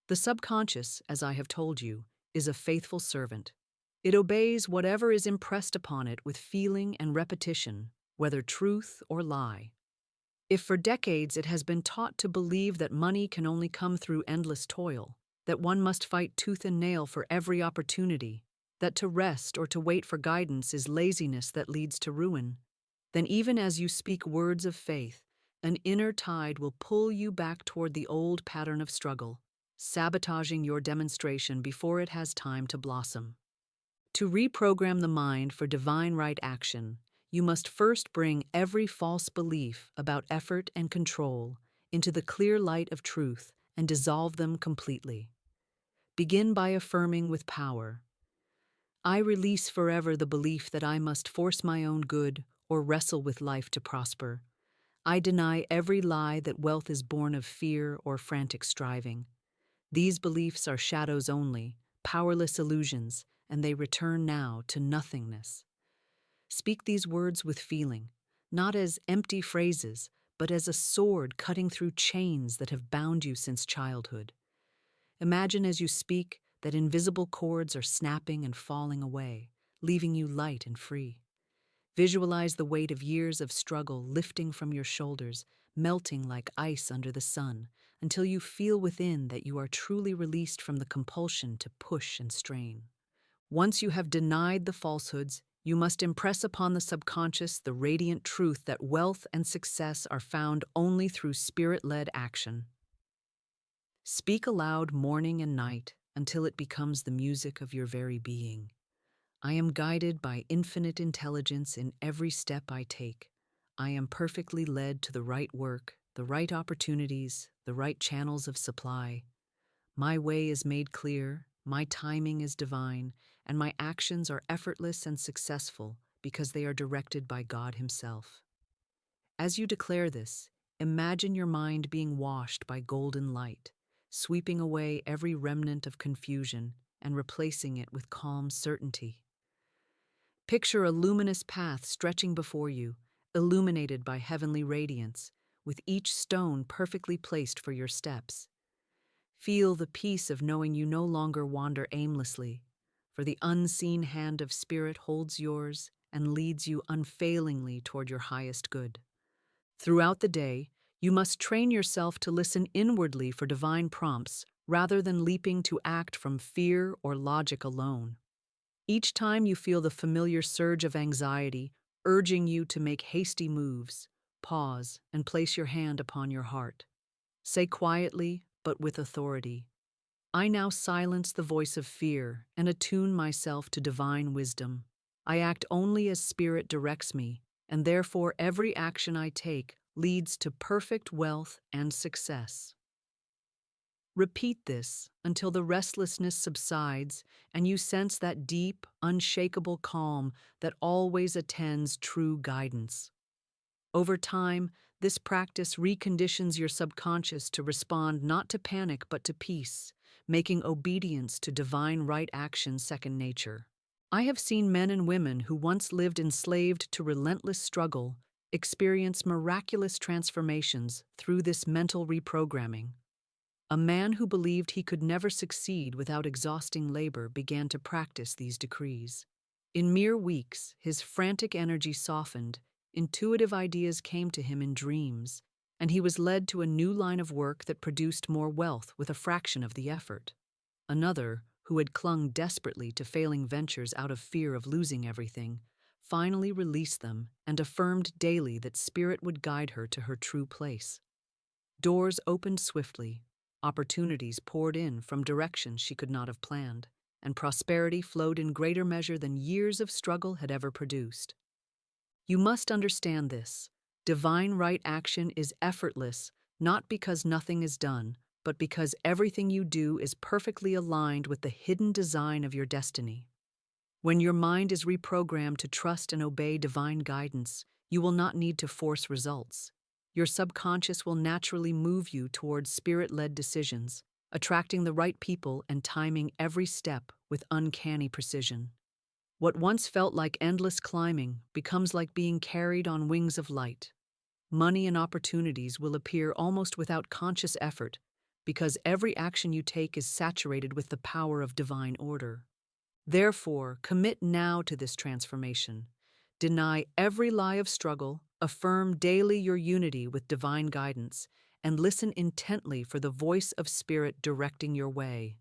The subconscious, as I have told you, is a faithful servant. It obeys whatever is impressed upon it with feeling and repetition, whether truth or lie. If for decades it has been taught to believe that money can only come through endless toil, that one must fight tooth and nail for every opportunity, that to rest or to wait for guidance is laziness that leads to ruin, then even as you speak words of faith, an inner tide will pull you back toward the old pattern of struggle, sabotaging your demonstration before it has time to blossom. To reprogram the mind for divine right action, you must first bring every false belief about effort and control into the clear light of truth and dissolve them completely. Begin by affirming with power, I release forever the belief that I must force my own good or wrestle with life to prosper. I deny every lie that wealth is born of fear or frantic striving. These beliefs are shadows only, powerless illusions, and they return now to nothingness. Speak these words with feeling, not as empty phrases, but as a sword cutting through chains that have bound you since childhood. Imagine as you speak that invisible cords are snapping and falling away, leaving you light and free. Visualize the weight of years of struggle lifting from your shoulders, melting like ice under the sun, until you feel within that you are truly released from the compulsion to push and strain. Once you have denied the falsehoods, you must impress upon the subconscious the radiant truth that wealth and success are found only through spirit-led action. Speak aloud morning and night until it becomes the music of your very being. I am guided by infinite intelligence in every step I take. I am perfectly led to the right work, the right opportunities, the right channels of supply. My way is made clear, my timing is divine, and my actions are effortless and successful because they are directed by God Himself. As you declare this, imagine your mind being washed by golden light, sweeping away every remnant of confusion and replacing it with calm certainty. Picture a luminous path stretching before you, illuminated by heavenly radiance, with each stone perfectly placed for your steps. Feel the peace of knowing you no longer wander aimlessly, for the unseen hand of Spirit holds yours and leads you unfailingly toward your highest good. Throughout the day, you must train yourself to listen inwardly for divine prompts rather than leaping to act from fear or logic alone. Each time you feel the familiar surge of anxiety urging you to make hasty moves, pause and place your hand upon your heart. Say quietly, but with authority, I now silence the voice of fear and attune myself to divine wisdom. I act only as Spirit directs me, and therefore every action I take leads to perfect wealth and success. Repeat this until the restlessness subsides and you sense that deep, unshakable calm that always attends true guidance. Over time, this practice reconditions your subconscious to respond not to panic but to peace, making obedience to divine right action second nature. I have seen men and women who once lived enslaved to relentless struggle experience miraculous transformations through this mental reprogramming. A man who believed he could never succeed without exhausting labor began to practice these decrees. In mere weeks, his frantic energy softened, intuitive ideas came to him in dreams, and he was led to a new line of work that produced more wealth with a fraction of the effort. Another, who had clung desperately to failing ventures out of fear of losing everything, finally released them and affirmed daily that spirit would guide her to her true place. Doors opened swiftly, opportunities poured in from directions she could not have planned, and prosperity flowed in greater measure than years of struggle had ever produced. You must understand this. Divine right action is effortless, not because nothing is done, but because everything you do is perfectly aligned with the hidden design of your destiny. When your mind is reprogrammed to trust and obey divine guidance, you will not need to force results. Your subconscious will naturally move you towards spirit-led decisions, attracting the right people and timing every step with uncanny precision. What once felt like endless climbing becomes like being carried on wings of light. Money and opportunities will appear almost without conscious effort because every action you take is saturated with the power of divine order. Therefore, commit now to this transformation. Deny every lie of struggle, affirm daily your unity with divine guidance, and listen intently for the voice of spirit directing your way.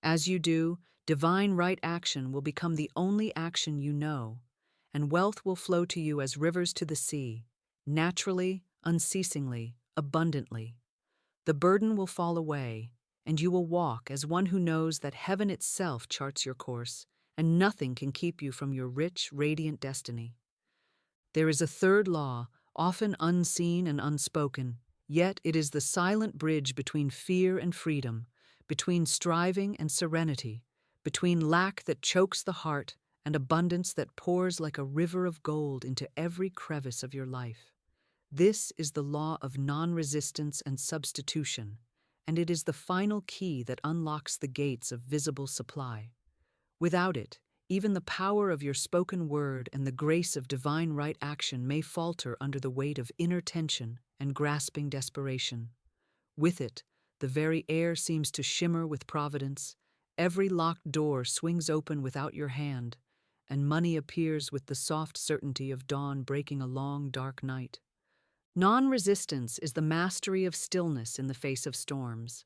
As you do, divine right action will become the only action you know, and wealth will flow to you as rivers to the sea, naturally, unceasingly, abundantly. The burden will fall away, and you will walk as one who knows that heaven itself charts your course, and nothing can keep you from your rich, radiant destiny. There is a third law, often unseen and unspoken, yet it is the silent bridge between fear and freedom, between striving and serenity, between lack that chokes the heart and abundance that pours like a river of gold into every crevice of your life. This is the law of non-resistance and substitution, and it is the final key that unlocks the gates of visible supply. Without it, even the power of your spoken word and the grace of divine right action may falter under the weight of inner tension and grasping desperation. With it, the very air seems to shimmer with providence, every locked door swings open without your hand, and money appears with the soft certainty of dawn breaking a long, dark night. Non-resistance is the mastery of stillness in the face of storms.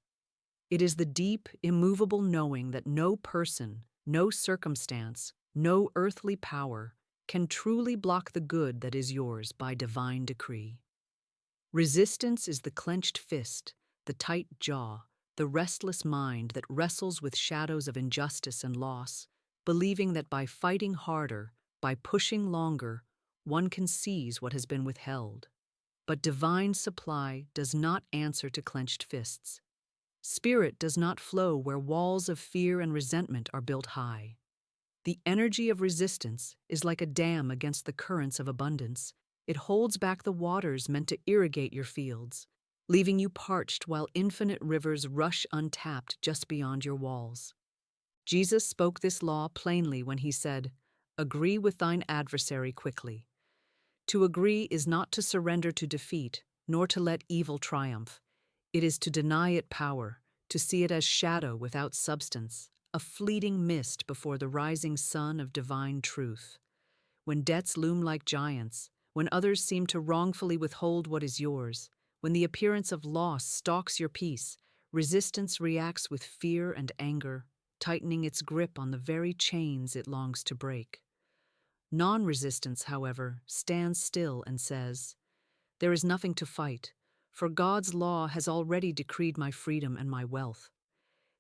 It is the deep, immovable knowing that no person, no circumstance, no earthly power can truly block the good that is yours by divine decree. Resistance is the clenched fist, the tight jaw, the restless mind that wrestles with shadows of injustice and loss, believing that by fighting harder, by pushing longer, one can seize what has been withheld. But divine supply does not answer to clenched fists. Spirit does not flow where walls of fear and resentment are built high. The energy of resistance is like a dam against the currents of abundance. It holds back the waters meant to irrigate your fields, leaving you parched while infinite rivers rush untapped just beyond your walls. Jesus spoke this law plainly when he said, "Agree with thine adversary quickly." To agree is not to surrender to defeat, nor to let evil triumph. It is to deny it power, to see it as shadow without substance, a fleeting mist before the rising sun of divine truth. When debts loom like giants, when others seem to wrongfully withhold what is yours, when the appearance of loss stalks your peace, resistance reacts with fear and anger, tightening its grip on the very chains it longs to break. Non-resistance, however, stands still and says, "There is nothing to fight, for God's law has already decreed my freedom and my wealth."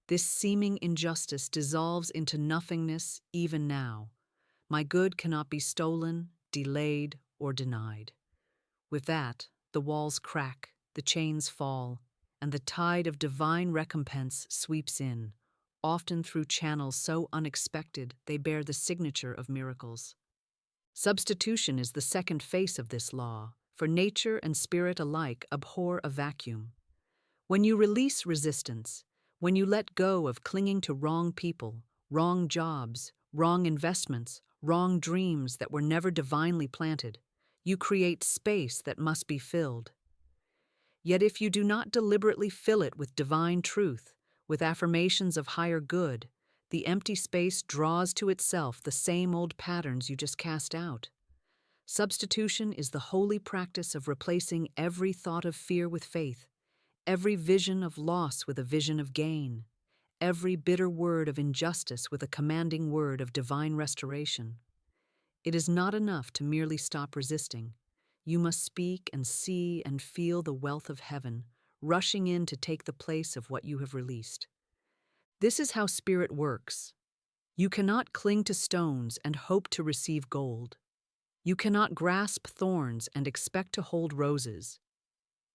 This seeming injustice dissolves into nothingness even now. My good cannot be stolen, delayed, or denied. With that, the walls crack, the chains fall, and the tide of divine recompense sweeps in, often through channels so unexpected they bear the signature of miracles. Substitution is the second face of this law, for nature and spirit alike abhor a vacuum. When you release resistance, when you let go of clinging to wrong people, wrong jobs, wrong investments, wrong dreams that were never divinely planted, you create space that must be filled. Yet if you do not deliberately fill it with divine truth, with affirmations of higher good, the empty space draws to itself the same old patterns you just cast out. Substitution is the holy practice of replacing every thought of fear with faith, every vision of loss with a vision of gain, every bitter word of injustice with a commanding word of divine restoration. It is not enough to merely stop resisting. You must speak and see and feel the wealth of heaven, rushing in to take the place of what you have released. This is how spirit works. You cannot cling to stones and hope to receive gold. You cannot grasp thorns and expect to hold roses.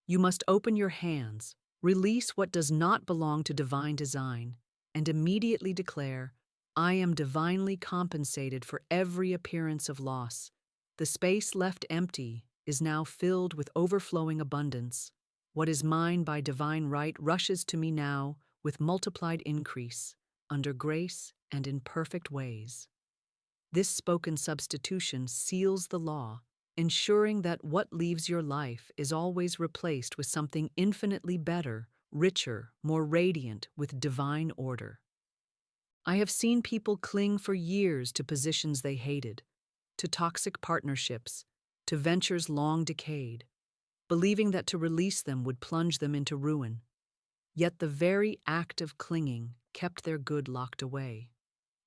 You must open your hands, release what does not belong to divine design, and immediately declare, I am divinely compensated for every appearance of loss. The space left empty is now filled with overflowing abundance. What is mine by divine right rushes to me now with multiplied increase, under grace and in perfect ways. This spoken substitution seals the law, ensuring that what leaves your life is always replaced with something infinitely better, richer, more radiant, with divine order. I have seen people cling for years to positions they hated, to toxic partnerships, to ventures long decayed, believing that to release them would plunge them into ruin. Yet the very act of clinging kept their good locked away.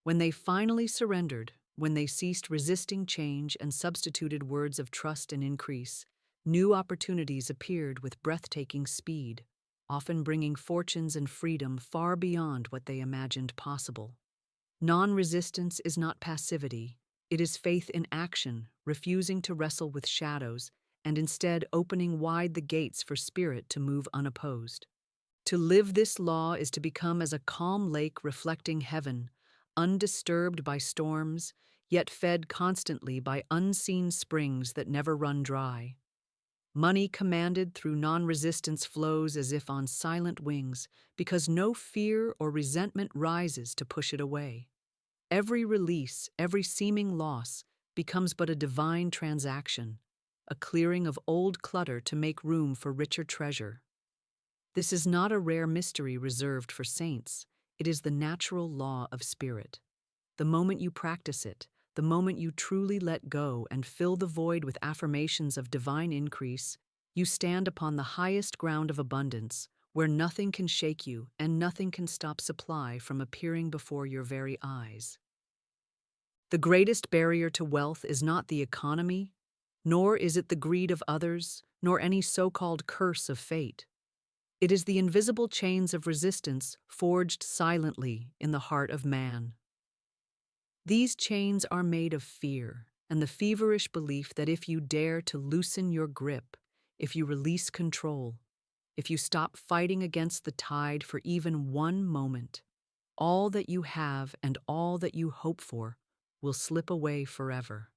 When they finally surrendered, when they ceased resisting change and substituted words of trust and increase, new opportunities appeared with breathtaking speed, often bringing fortunes and freedom far beyond what they imagined possible. Non-resistance is not passivity. It is faith in action, refusing to wrestle with shadows, and instead opening wide the gates for spirit to move unopposed. To live this law is to become as a calm lake reflecting heaven, undisturbed by storms, yet fed constantly by unseen springs that never run dry. Money commanded through non-resistance flows as if on silent wings, because no fear or resentment rises to push it away. Every release, every seeming loss, becomes but a divine transaction, a clearing of old clutter to make room for richer treasure. This is not a rare mystery reserved for saints. It is the natural law of spirit. The moment you practice it, the moment you truly let go and fill the void with affirmations of divine increase, you stand upon the highest ground of abundance, where nothing can shake you and nothing can stop supply from appearing before your very eyes. The greatest barrier to wealth is not the economy, nor is it the greed of others, nor any so-called curse of fate. It is the invisible chains of resistance forged silently in the heart of man. These chains are made of fear and the feverish belief that if you dare to loosen your grip, if you release control, if you stop fighting against the tide for even one moment, all that you have and all that you hope for will slip away forever.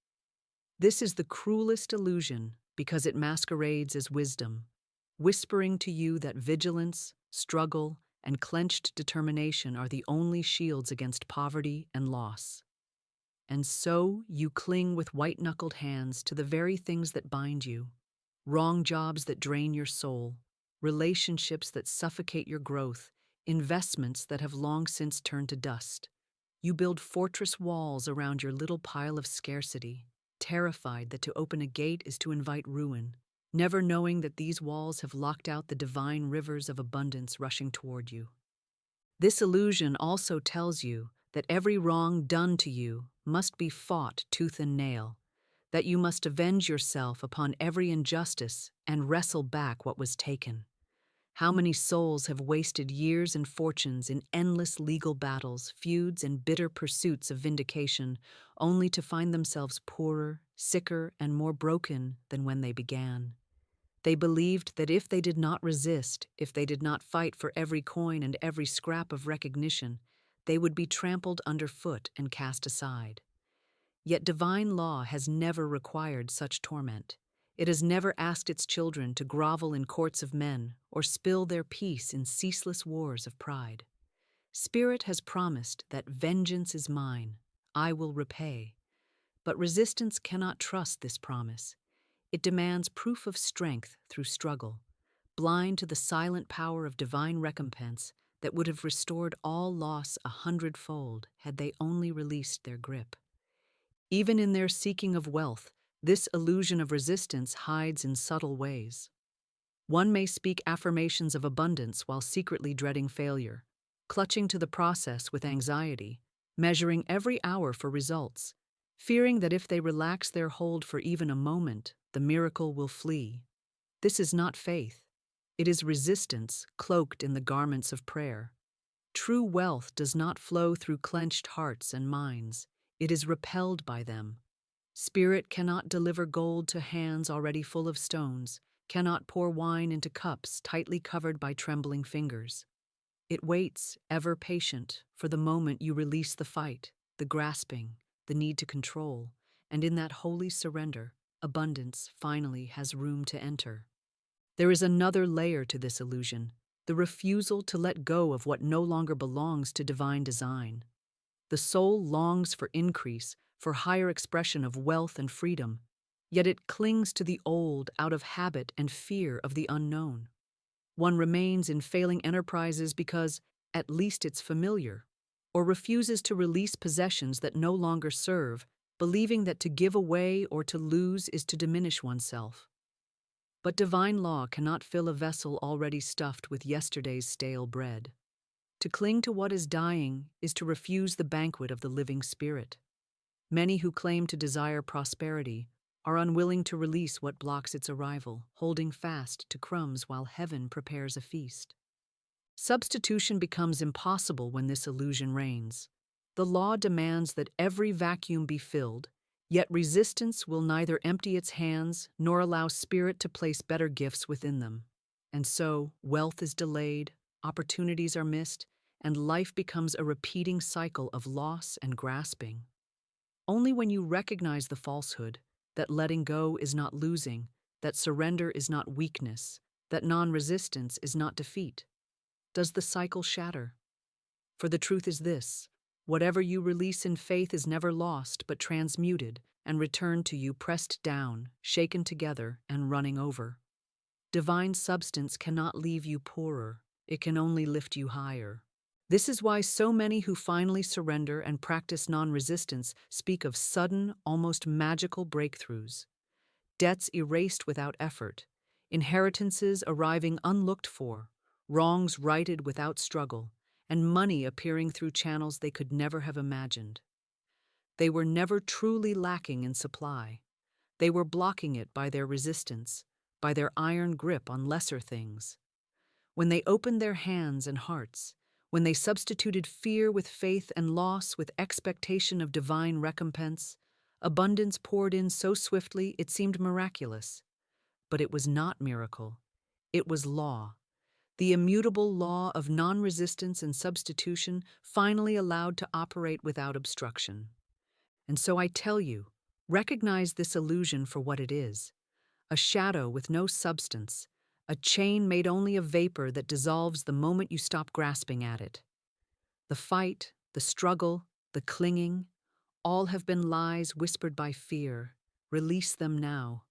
This is the cruelest illusion because it masquerades as wisdom, whispering to you that vigilance, struggle, and clenched determination are the only shields against poverty and loss. And so you cling with white-knuckled hands to the very things that bind you, wrong jobs that drain your soul, relationships that suffocate your growth, investments that have long since turned to dust. You build fortress walls around your little pile of scarcity, terrified that to open a gate is to invite ruin, never knowing that these walls have locked out the divine rivers of abundance rushing toward you. This illusion also tells you that every wrong done to you must be fought tooth and nail, that you must avenge yourself upon every injustice and wrestle back what was taken. How many souls have wasted years and fortunes in endless legal battles, feuds, and bitter pursuits of vindication, only to find themselves poorer, sicker, and more broken than when they began? They believed that if they did not resist, if they did not fight for every coin and every scrap of recognition, they would be trampled underfoot and cast aside. Yet divine law has never required such torment. It has never asked its children to grovel in courts of men or spill their peace in ceaseless wars of pride. Spirit has promised that vengeance is mine, I will repay. But resistance cannot trust this promise. It demands proof of strength through struggle, blind to the silent power of divine recompense that would have restored all loss 100-fold had they only released their grip. Even in their seeking of wealth, this illusion of resistance hides in subtle ways. One may speak affirmations of abundance while secretly dreading failure, clutching to the process with anxiety, measuring every hour for results, fearing that if they relax their hold for even a moment, the miracle will flee. This is not faith. It is resistance cloaked in the garments of prayer. True wealth does not flow through clenched hearts and minds. It is repelled by them. Spirit cannot deliver gold to hands already full of stones, cannot pour wine into cups tightly covered by trembling fingers. It waits, ever patient, for the moment you release the fight, the grasping, the need to control, and in that holy surrender, abundance finally has room to enter. There is another layer to this illusion, the refusal to let go of what no longer belongs to divine design. The soul longs for increase, for higher expression of wealth and freedom, yet it clings to the old out of habit and fear of the unknown. One remains in failing enterprises because, at least it's familiar, or refuses to release possessions that no longer serve, believing that to give away or to lose is to diminish oneself. But divine law cannot fill a vessel already stuffed with yesterday's stale bread. To cling to what is dying is to refuse the banquet of the living Spirit. Many who claim to desire prosperity are unwilling to release what blocks its arrival, holding fast to crumbs while heaven prepares a feast. Substitution becomes impossible when this illusion reigns. The law demands that every vacuum be filled, yet resistance will neither empty its hands nor allow Spirit to place better gifts within them. And so, wealth is delayed, opportunities are missed, and life becomes a repeating cycle of loss and grasping. Only when you recognize the falsehood, that letting go is not losing, that surrender is not weakness, that non-resistance is not defeat, does the cycle shatter. For the truth is this: whatever you release in faith is never lost but transmuted and returned to you pressed down, shaken together, and running over. Divine substance cannot leave you poorer, it can only lift you higher. This is why so many who finally surrender and practice non-resistance speak of sudden, almost magical breakthroughs. Debts erased without effort, inheritances arriving unlooked for, wrongs righted without struggle, and money appearing through channels they could never have imagined. They were never truly lacking in supply. They were blocking it by their resistance, by their iron grip on lesser things. When they opened their hands and hearts, when they substituted fear with faith and loss with expectation of divine recompense, abundance poured in so swiftly it seemed miraculous. But it was not miracle. It was law. The immutable law of non-resistance and substitution finally allowed to operate without obstruction. And so I tell you, recognize this illusion for what it is: a shadow with no substance, a chain made only of vapor that dissolves the moment you stop grasping at it. The fight, the struggle, the clinging, all have been lies whispered by fear. Release them now.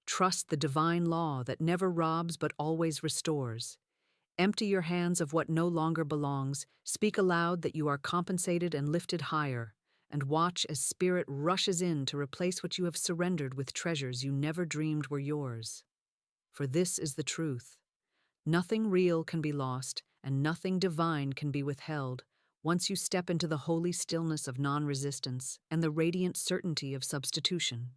Trust the divine law that never robs but always restores. Empty your hands of what no longer belongs, speak aloud that you are compensated and lifted higher, and watch as Spirit rushes in to replace what you have surrendered with treasures you never dreamed were yours. For this is the truth: nothing real can be lost, and nothing divine can be withheld, once you step into the holy stillness of non-resistance and the radiant certainty of substitution.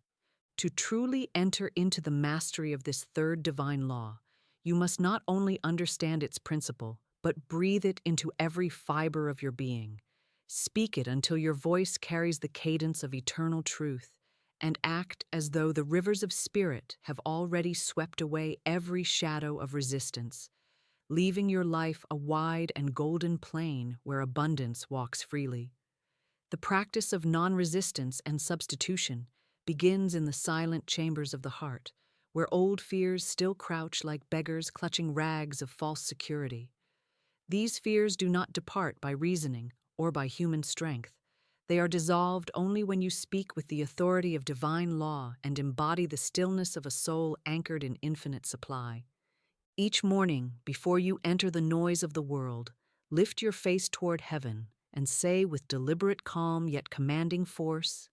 To truly enter into the mastery of this third divine law, you must not only understand its principle, but breathe it into every fiber of your being. Speak it until your voice carries the cadence of eternal truth, and act as though the rivers of spirit have already swept away every shadow of resistance, leaving your life a wide and golden plain where abundance walks freely. The practice of non-resistance and substitution begins in the silent chambers of the heart, where old fears still crouch like beggars clutching rags of false security. These fears do not depart by reasoning or by human strength. They are dissolved only when you speak with the authority of divine law and embody the stillness of a soul anchored in infinite supply. Each morning, before you enter the noise of the world, lift your face toward heaven and say with deliberate calm yet commanding force,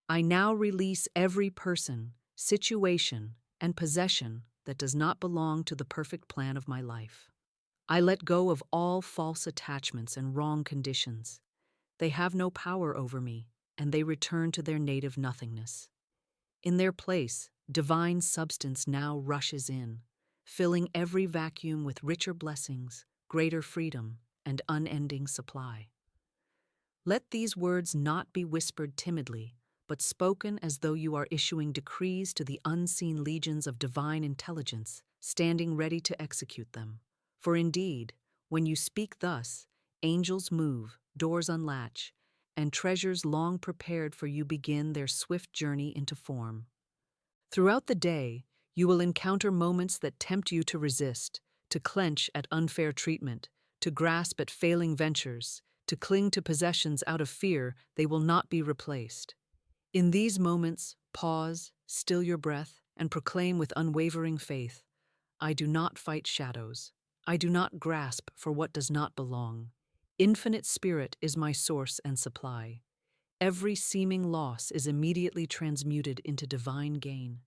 I now release every person, situation, and possession that does not belong to the perfect plan of my life. I let go of all false attachments and wrong conditions. They have no power over me, and they return to their native nothingness. In their place, divine substance now rushes in, filling every vacuum with richer blessings, greater freedom, and unending supply. Let these words not be whispered timidly, but spoken as though you are issuing decrees to the unseen legions of divine intelligence, standing ready to execute them. For indeed, when you speak thus, angels move, doors unlatch, and treasures long prepared for you begin their swift journey into form. Throughout the day, you will encounter moments that tempt you to resist, to clench at unfair treatment, to grasp at failing ventures, to cling to possessions out of fear they will not be replaced. In these moments, pause, still your breath, and proclaim with unwavering faith, I do not fight shadows. I do not grasp for what does not belong. Infinite Spirit is my source and supply. Every seeming loss is immediately transmuted into divine gain.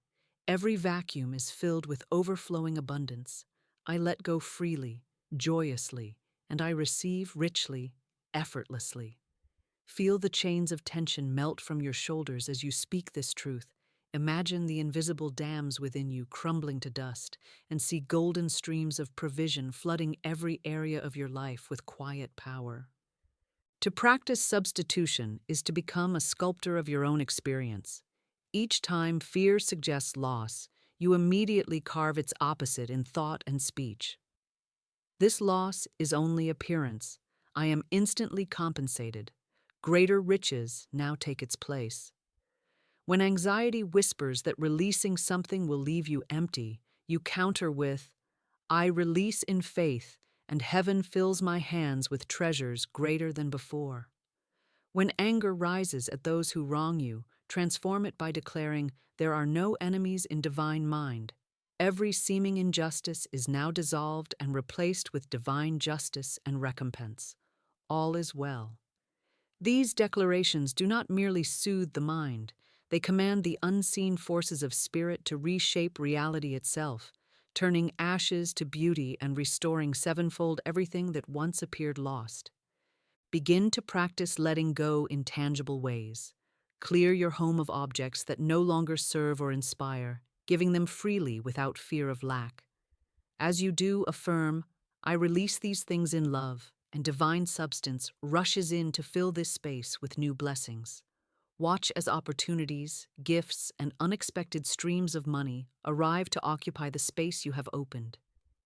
Every vacuum is filled with overflowing abundance. I let go freely, joyously, and I receive richly, effortlessly. Feel the chains of tension melt from your shoulders as you speak this truth. Imagine the invisible dams within you crumbling to dust, and see golden streams of provision flooding every area of your life with quiet power. To practice substitution is to become a sculptor of your own experience. Each time fear suggests loss, you immediately carve its opposite in thought and speech. This loss is only appearance. I am instantly compensated. Greater riches now take its place. When anxiety whispers that releasing something will leave you empty, you counter with, I release in faith, and heaven fills my hands with treasures greater than before. When anger rises at those who wrong you, transform it by declaring, there are no enemies in divine mind. Every seeming injustice is now dissolved and replaced with divine justice and recompense. All is well. These declarations do not merely soothe the mind, they command the unseen forces of spirit to reshape reality itself, turning ashes to beauty and restoring sevenfold everything that once appeared lost. Begin to practice letting go in tangible ways. Clear your home of objects that no longer serve or inspire, giving them freely without fear of lack. As you do, affirm, I release these things in love, and divine substance rushes in to fill this space with new blessings. Watch as opportunities, gifts, and unexpected streams of money arrive to occupy the space you have opened.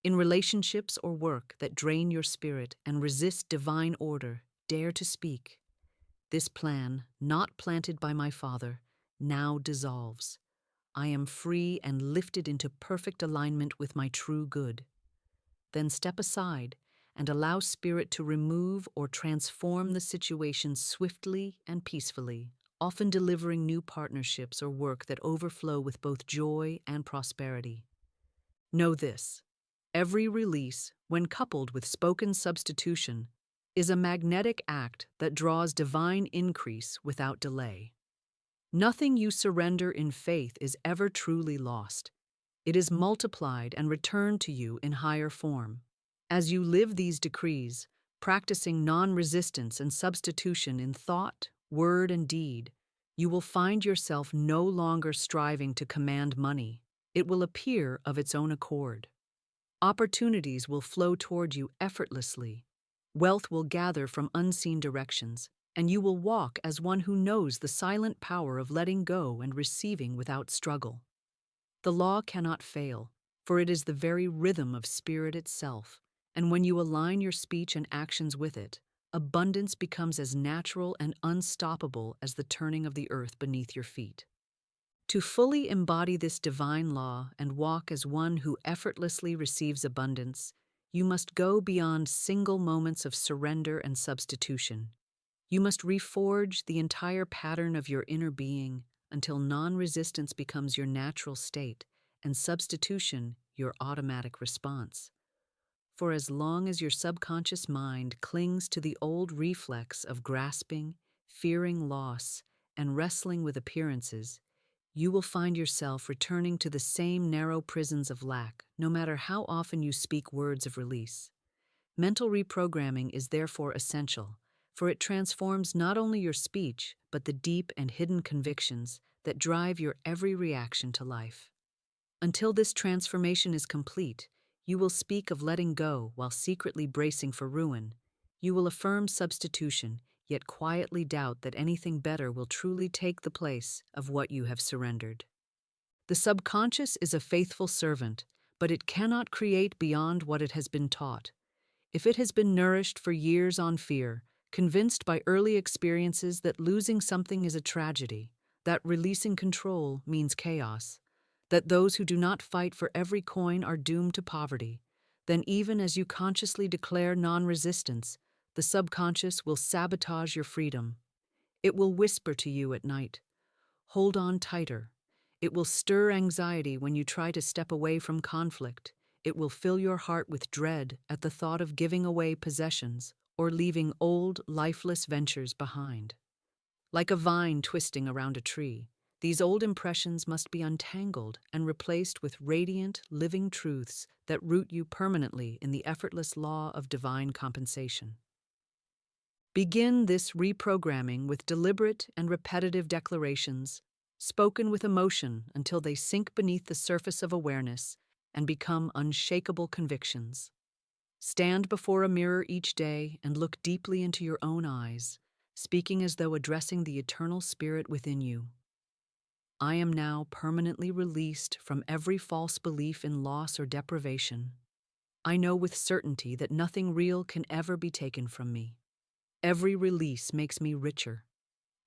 In relationships or work that drain your spirit and resist divine order, dare to speak. This plan, not planted by my Father, now dissolves. I am free and lifted into perfect alignment with my true good. Then step aside and allow Spirit to remove or transform the situation swiftly and peacefully, often delivering new partnerships or work that overflow with both joy and prosperity. Know this: every release, when coupled with spoken substitution, is a magnetic act that draws divine increase without delay. Nothing you surrender in faith is ever truly lost. It is multiplied and returned to you in higher form. As you live these decrees, practicing non-resistance and substitution in thought, word, and deed, you will find yourself no longer striving to command money. It will appear of its own accord. Opportunities will flow toward you effortlessly. Wealth will gather from unseen directions, and you will walk as one who knows the silent power of letting go and receiving without struggle. The law cannot fail, for it is the very rhythm of spirit itself, and when you align your speech and actions with it, abundance becomes as natural and unstoppable as the turning of the earth beneath your feet. To fully embody this divine law and walk as one who effortlessly receives abundance, you must go beyond single moments of surrender and substitution. You must reforge the entire pattern of your inner being until non-resistance becomes your natural state and substitution your automatic response. For as long as your subconscious mind clings to the old reflex of grasping, fearing loss, and wrestling with appearances, you will find yourself returning to the same narrow prisons of lack, no matter how often you speak words of release. Mental reprogramming is therefore essential, for it transforms not only your speech, but the deep and hidden convictions that drive your every reaction to life. Until this transformation is complete, you will speak of letting go while secretly bracing for ruin. You will affirm substitution, yet quietly doubt that anything better will truly take the place of what you have surrendered. The subconscious is a faithful servant, but it cannot create beyond what it has been taught. If it has been nourished for years on fear, convinced by early experiences that losing something is a tragedy, that releasing control means chaos, that those who do not fight for every coin are doomed to poverty, then even as you consciously declare non-resistance, the subconscious will sabotage your freedom. It will whisper to you at night, "Hold on tighter." It will stir anxiety when you try to step away from conflict. It will fill your heart with dread at the thought of giving away possessions or leaving old, lifeless ventures behind. Like a vine twisting around a tree, these old impressions must be untangled and replaced with radiant, living truths that root you permanently in the effortless law of divine compensation. Begin this reprogramming with deliberate and repetitive declarations, spoken with emotion until they sink beneath the surface of awareness and become unshakable convictions. Stand before a mirror each day and look deeply into your own eyes, speaking as though addressing the eternal spirit within you. I am now permanently released from every false belief in loss or deprivation. I know with certainty that nothing real can ever be taken from me. Every release makes me richer.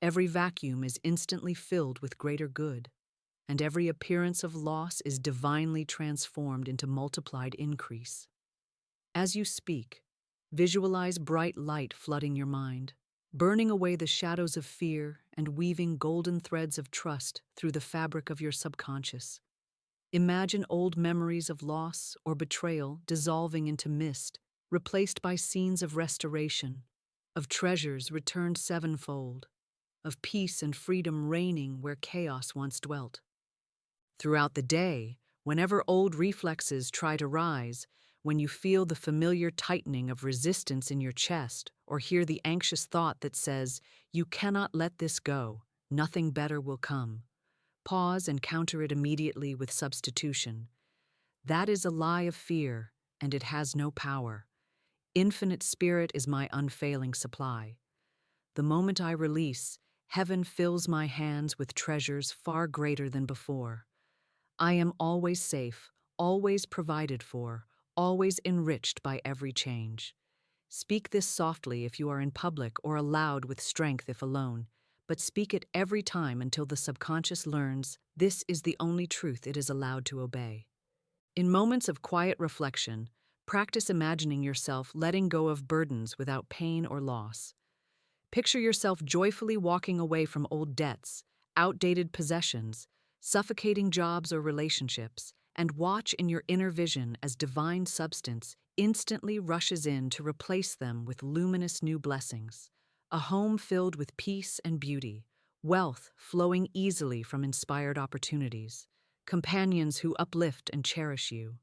Every vacuum is instantly filled with greater good, and every appearance of loss is divinely transformed into multiplied increase. As you speak, visualize bright light flooding your mind, burning away the shadows of fear and weaving golden threads of trust through the fabric of your subconscious. Imagine old memories of loss or betrayal dissolving into mist, replaced by scenes of restoration, of treasures returned sevenfold, of peace and freedom reigning where chaos once dwelt. Throughout the day, whenever old reflexes try to rise, when you feel the familiar tightening of resistance in your chest or hear the anxious thought that says, "You cannot let this go, nothing better will come," pause and counter it immediately with substitution. That is a lie of fear, and it has no power. Infinite Spirit is my unfailing supply. The moment I release, heaven fills my hands with treasures far greater than before. I am always safe, always provided for, always enriched by every change. Speak this softly if you are in public or aloud with strength if alone, but speak it every time until the subconscious learns this is the only truth it is allowed to obey. In moments of quiet reflection, practice imagining yourself letting go of burdens without pain or loss. Picture yourself joyfully walking away from old debts, outdated possessions, suffocating jobs or relationships, and watch in your inner vision as divine substance instantly rushes in to replace them with luminous new blessings. A home filled with peace and beauty, wealth flowing easily from inspired opportunities, companions who uplift and cherish you.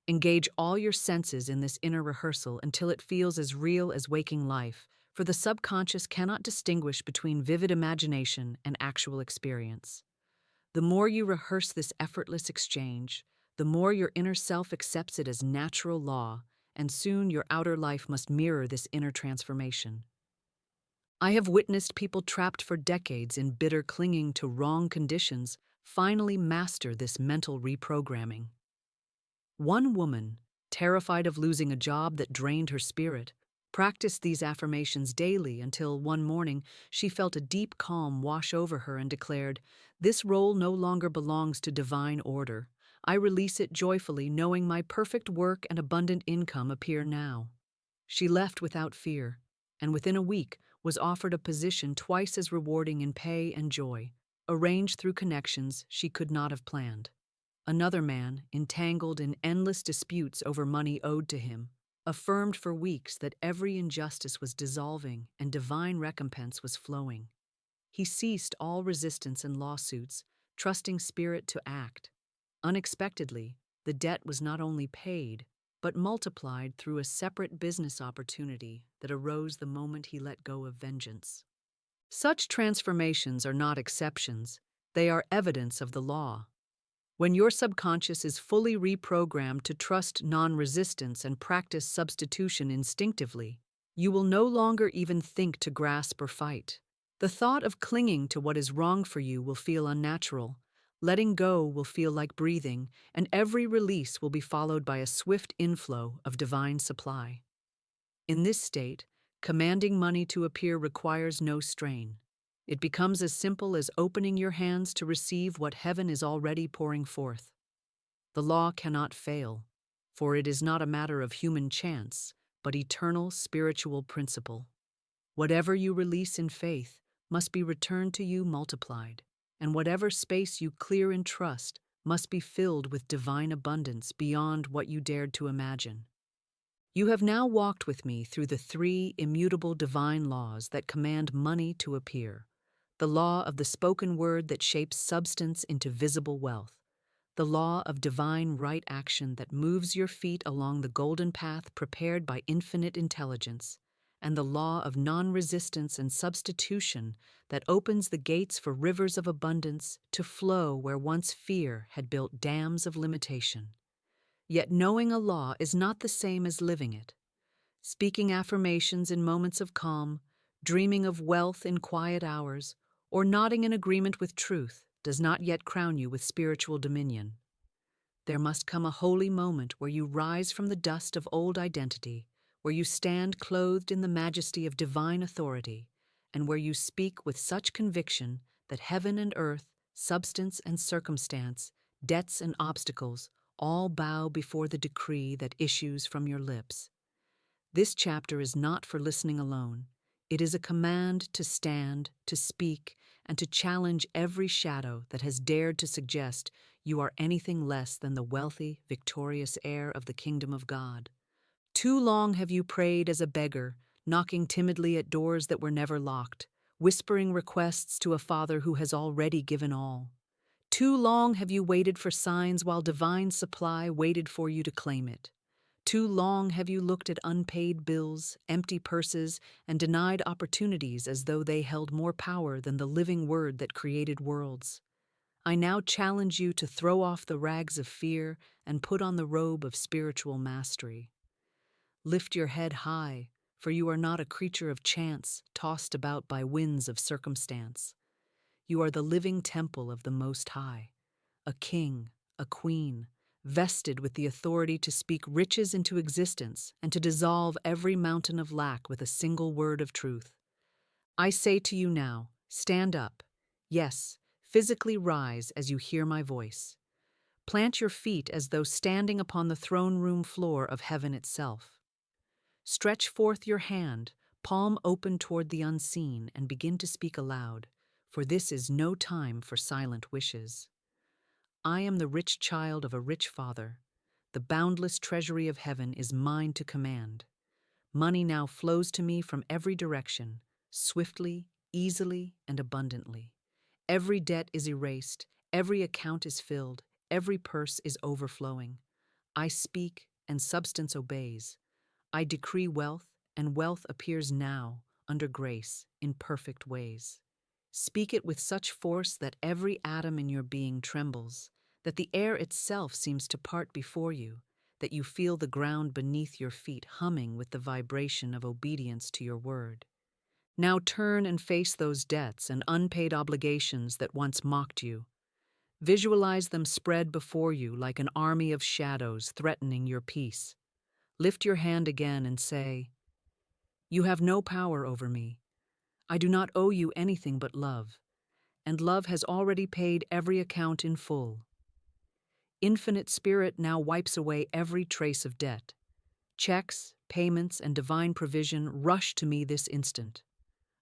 Engage all your senses in this inner rehearsal until it feels as real as waking life, for the subconscious cannot distinguish between vivid imagination and actual experience. The more you rehearse this effortless exchange, the more your inner self accepts it as natural law, and soon your outer life must mirror this inner transformation. I have witnessed people trapped for decades in bitter clinging to wrong conditions finally master this mental reprogramming. One woman, terrified of losing a job that drained her spirit, practiced these affirmations daily until one morning she felt a deep calm wash over her and declared, "This role no longer belongs to divine order. I release it joyfully, knowing my perfect work and abundant income appear now." She left without fear, and within a week was offered a position twice as rewarding in pay and joy, arranged through connections she could not have planned. Another man, entangled in endless disputes over money owed to him, affirmed for weeks that every injustice was dissolving and divine recompense was flowing. He ceased all resistance and lawsuits, trusting spirit to act. Unexpectedly, the debt was not only paid, but multiplied through a separate business opportunity that arose the moment he let go of vengeance. Such transformations are not exceptions, they are evidence of the law. When your subconscious is fully reprogrammed to trust non-resistance and practice substitution instinctively, you will no longer even think to grasp or fight. The thought of clinging to what is wrong for you will feel unnatural. Letting go will feel like breathing, and every release will be followed by a swift inflow of divine supply. In this state, commanding money to appear requires no strain. It becomes as simple as opening your hands to receive what heaven is already pouring forth. The law cannot fail, for it is not a matter of human chance, but eternal spiritual principle. Whatever you release in faith must be returned to you multiplied, and whatever space you clear in trust must be filled with divine abundance beyond what you dared to imagine. You have now walked with me through the three immutable divine laws that command money to appear: the law of the spoken word that shapes substance into visible wealth, the law of divine right action that moves your feet along the golden path prepared by infinite intelligence, and the law of non-resistance and substitution that opens the gates for rivers of abundance to flow where once fear had built dams of limitation. Yet knowing a law is not the same as living it. Speaking affirmations in moments of calm, dreaming of wealth in quiet hours, or nodding in agreement with truth does not yet crown you with spiritual dominion. There must come a holy moment where you rise from the dust of old identity, where you stand clothed in the majesty of divine authority, and where you speak with such conviction that heaven and earth, substance and circumstance, debts and obstacles, all bow before the decree that issues from your lips. This chapter is not for listening alone. It is a command to stand, to speak, and to challenge every shadow that has dared to suggest you are anything less than the wealthy, victorious heir of the kingdom of God. Too long have you prayed as a beggar, knocking timidly at doors that were never locked, whispering requests to a Father who has already given all. Too long have you waited for signs while divine supply waited for you to claim it. Too long have you looked at unpaid bills, empty purses, and denied opportunities as though they held more power than the living word that created worlds. I now challenge you to throw off the rags of fear and put on the robe of spiritual mastery. Lift your head high, for you are not a creature of chance tossed about by winds of circumstance. You are the living temple of the Most High, a king, a queen, vested with the authority to speak riches into existence and to dissolve every mountain of lack with a single word of truth. I say to you now, stand up. Yes, physically rise as you hear my voice. Plant your feet as though standing upon the throne room floor of heaven itself. Stretch forth your hand, palm open toward the unseen, and begin to speak aloud, for this is no time for silent wishes. I am the rich child of a rich father. The boundless treasury of heaven is mine to command. Money now flows to me from every direction, swiftly, easily, and abundantly. Every debt is erased, every account is filled, every purse is overflowing. I speak, and substance obeys. I decree wealth, and wealth appears now, under grace, in perfect ways. Speak it with such force that every atom in your being trembles. that the air itself seems to part before you, that you feel the ground beneath your feet humming with the vibration of obedience to your word. Now turn and face those debts and unpaid obligations that once mocked you. Visualize them spread before you like an army of shadows threatening your peace. Lift your hand again and say, "You have no power over me. I do not owe you anything but love, and love has already paid every account in full." Infinite Spirit now wipes away every trace of debt. Checks, payments, and divine provision rush to me this instant.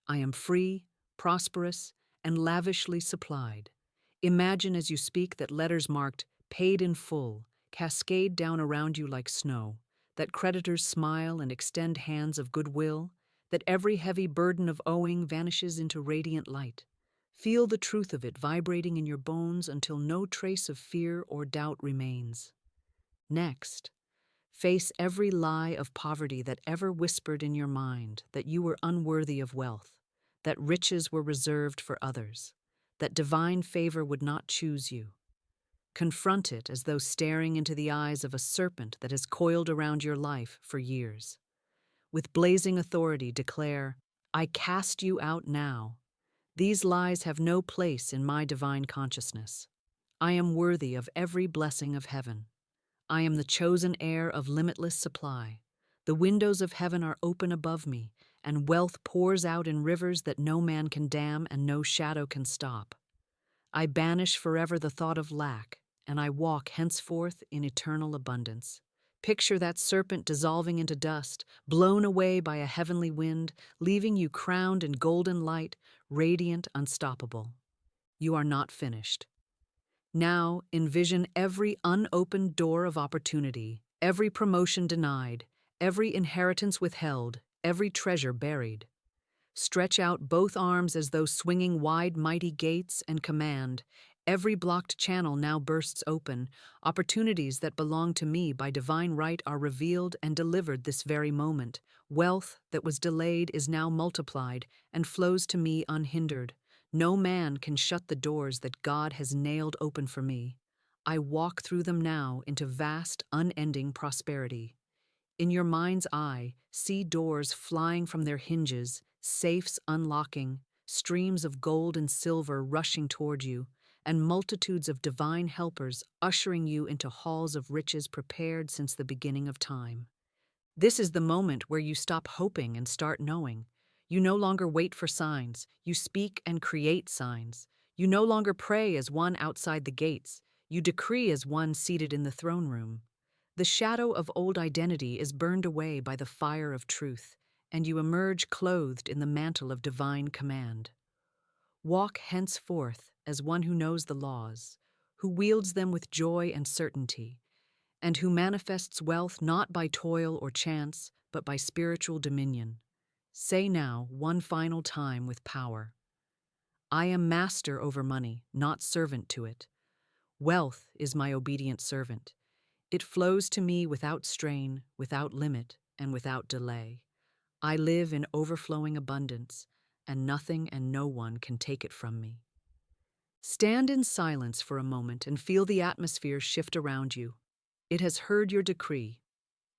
I am free, prosperous, and lavishly supplied. Imagine as you speak that letters marked "paid in full" cascade down around you like snow, that creditors smile and extend hands of goodwill, that every heavy burden of owing vanishes into radiant light. Feel the truth of it vibrating in your bones until no trace of fear or doubt remains. Next, face every lie of poverty that ever whispered in your mind that you were unworthy of wealth, that riches were reserved for others, that divine favor would not choose you. Confront it as though staring into the eyes of a serpent that has coiled around your life for years. With blazing authority, declare, "I cast you out now. These lies have no place in my divine consciousness. I am worthy of every blessing of heaven. I am the chosen heir of limitless supply. The windows of heaven are open above me, and wealth pours out in rivers that no man can dam and no shadow can stop. I banish forever the thought of lack, and I walk henceforth in eternal abundance." Picture that serpent dissolving into dust, blown away by a heavenly wind, leaving you crowned in golden light, radiant, unstoppable. You are not finished. Now envision every unopened door of opportunity, every promotion denied, every inheritance withheld, every treasure buried. Stretch out both arms as though swinging wide mighty gates and command. Every blocked channel now bursts open. Opportunities that belong to me by divine right are revealed and delivered this very moment. Wealth that was delayed is now multiplied and flows to me unhindered. No man can shut the doors that God has nailed open for me. I walk through them now into vast, unending prosperity. In your mind's eye, see doors flying from their hinges, safes unlocking, streams of gold and silver rushing toward you, and multitudes of divine helpers ushering you into halls of riches prepared since the beginning of time. This is the moment where you stop hoping and start knowing. You no longer wait for signs, you speak and create signs. You no longer pray as one outside the gates, you decree as one seated in the throne room. The shadow of old identity is burned away by the fire of truth, and you emerge clothed in the mantle of divine command. Walk henceforth as one who knows the laws, who wields them with joy and certainty, and who manifests wealth not by toil or chance, but by spiritual dominion. Say now, one final time with power, "I am master over money, not servant to it. Wealth is my obedient servant. It flows to me without strain, without limit, and without delay. I live in overflowing abundance, and nothing and no one can take it from me." Stand in silence for a moment and feel the atmosphere shift around you. It has heard your decree.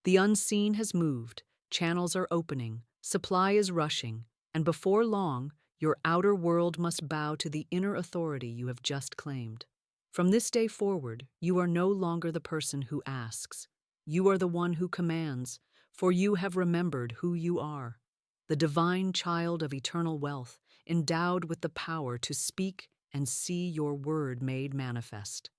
The unseen has moved, channels are opening, supply is rushing, and before long, your outer world must bow to the inner authority you have just claimed. From this day forward, you are no longer the person who asks. You are the one who commands, for you have remembered who you are, the divine child of eternal wealth, endowed with the power to speak and see your word made manifest.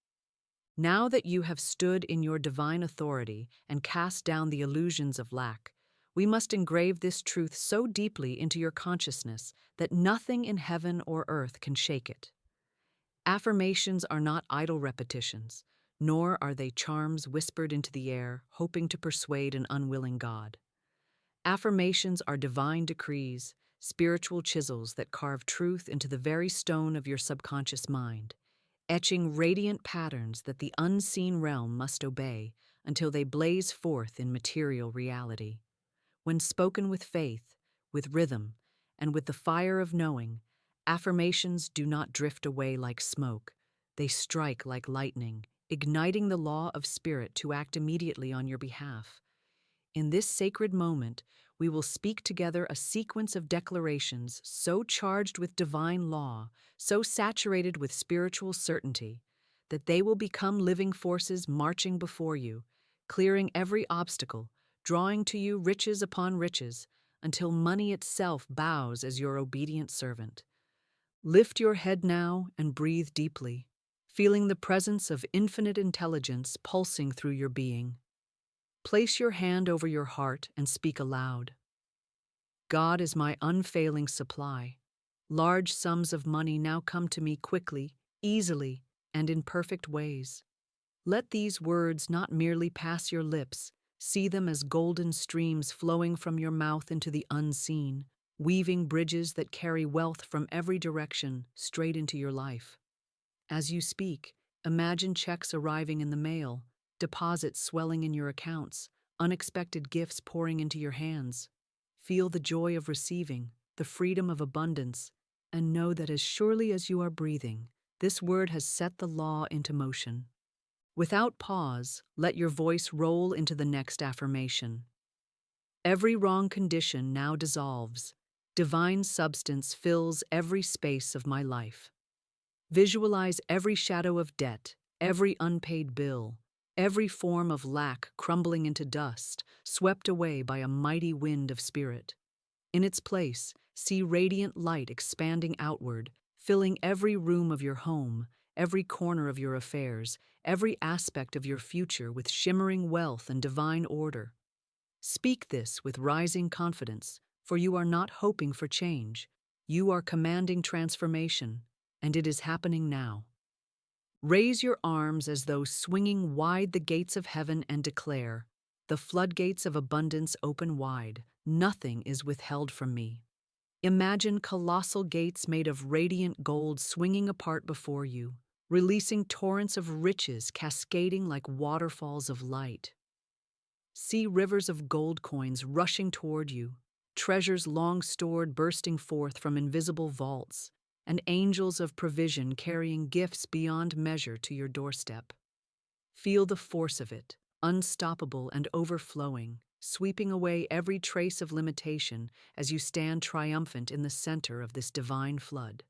Now that you have stood in your divine authority and cast down the illusions of lack, we must engrave this truth so deeply into your consciousness that nothing in heaven or earth can shake it. Affirmations are not idle repetitions, nor are they charms whispered into the air, hoping to persuade an unwilling God. Affirmations are divine decrees, spiritual chisels that carve truth into the very stone of your subconscious mind, etching radiant patterns that the unseen realm must obey until they blaze forth in material reality. When spoken with faith, with rhythm, and with the fire of knowing, affirmations do not drift away like smoke. They strike like lightning, igniting the law of spirit to act immediately on your behalf. In this sacred moment, we will speak together a sequence of declarations so charged with divine law, so saturated with spiritual certainty, that they will become living forces marching before you, clearing every obstacle, drawing to you riches upon riches, until money itself bows as your obedient servant. Lift your head now and breathe deeply, feeling the presence of infinite intelligence pulsing through your being. Place your hand over your heart and speak aloud. God is my unfailing supply. Large sums of money now come to me quickly, easily, and in perfect ways. Let these words not merely pass your lips, see them as golden streams flowing from your mouth into the unseen, weaving bridges that carry wealth from every direction straight into your life. As you speak, imagine checks arriving in the mail, deposits swelling in your accounts, unexpected gifts pouring into your hands. Feel the joy of receiving, the freedom of abundance, and know that as surely as you are breathing, this word has set the law into motion. Without pause, let your voice roll into the next affirmation. Every wrong condition now dissolves. Divine substance fills every space of my life. Visualize every shadow of debt, every unpaid bill, every form of lack crumbling into dust, swept away by a mighty wind of spirit. In its place, see radiant light expanding outward, filling every room of your home, every corner of your affairs, every aspect of your future with shimmering wealth and divine order. Speak this with rising confidence, for you are not hoping for change. You are commanding transformation, and it is happening now. Raise your arms as though swinging wide the gates of heaven and declare, "The floodgates of abundance open wide. Nothing is withheld from me." Imagine colossal gates made of radiant gold swinging apart before you, releasing torrents of riches cascading like waterfalls of light. See rivers of gold coins rushing toward you, treasures long stored bursting forth from invisible vaults, and angels of provision carrying gifts beyond measure to your doorstep. Feel the force of it, unstoppable and overflowing, sweeping away every trace of limitation as you stand triumphant in the center of this divine flood.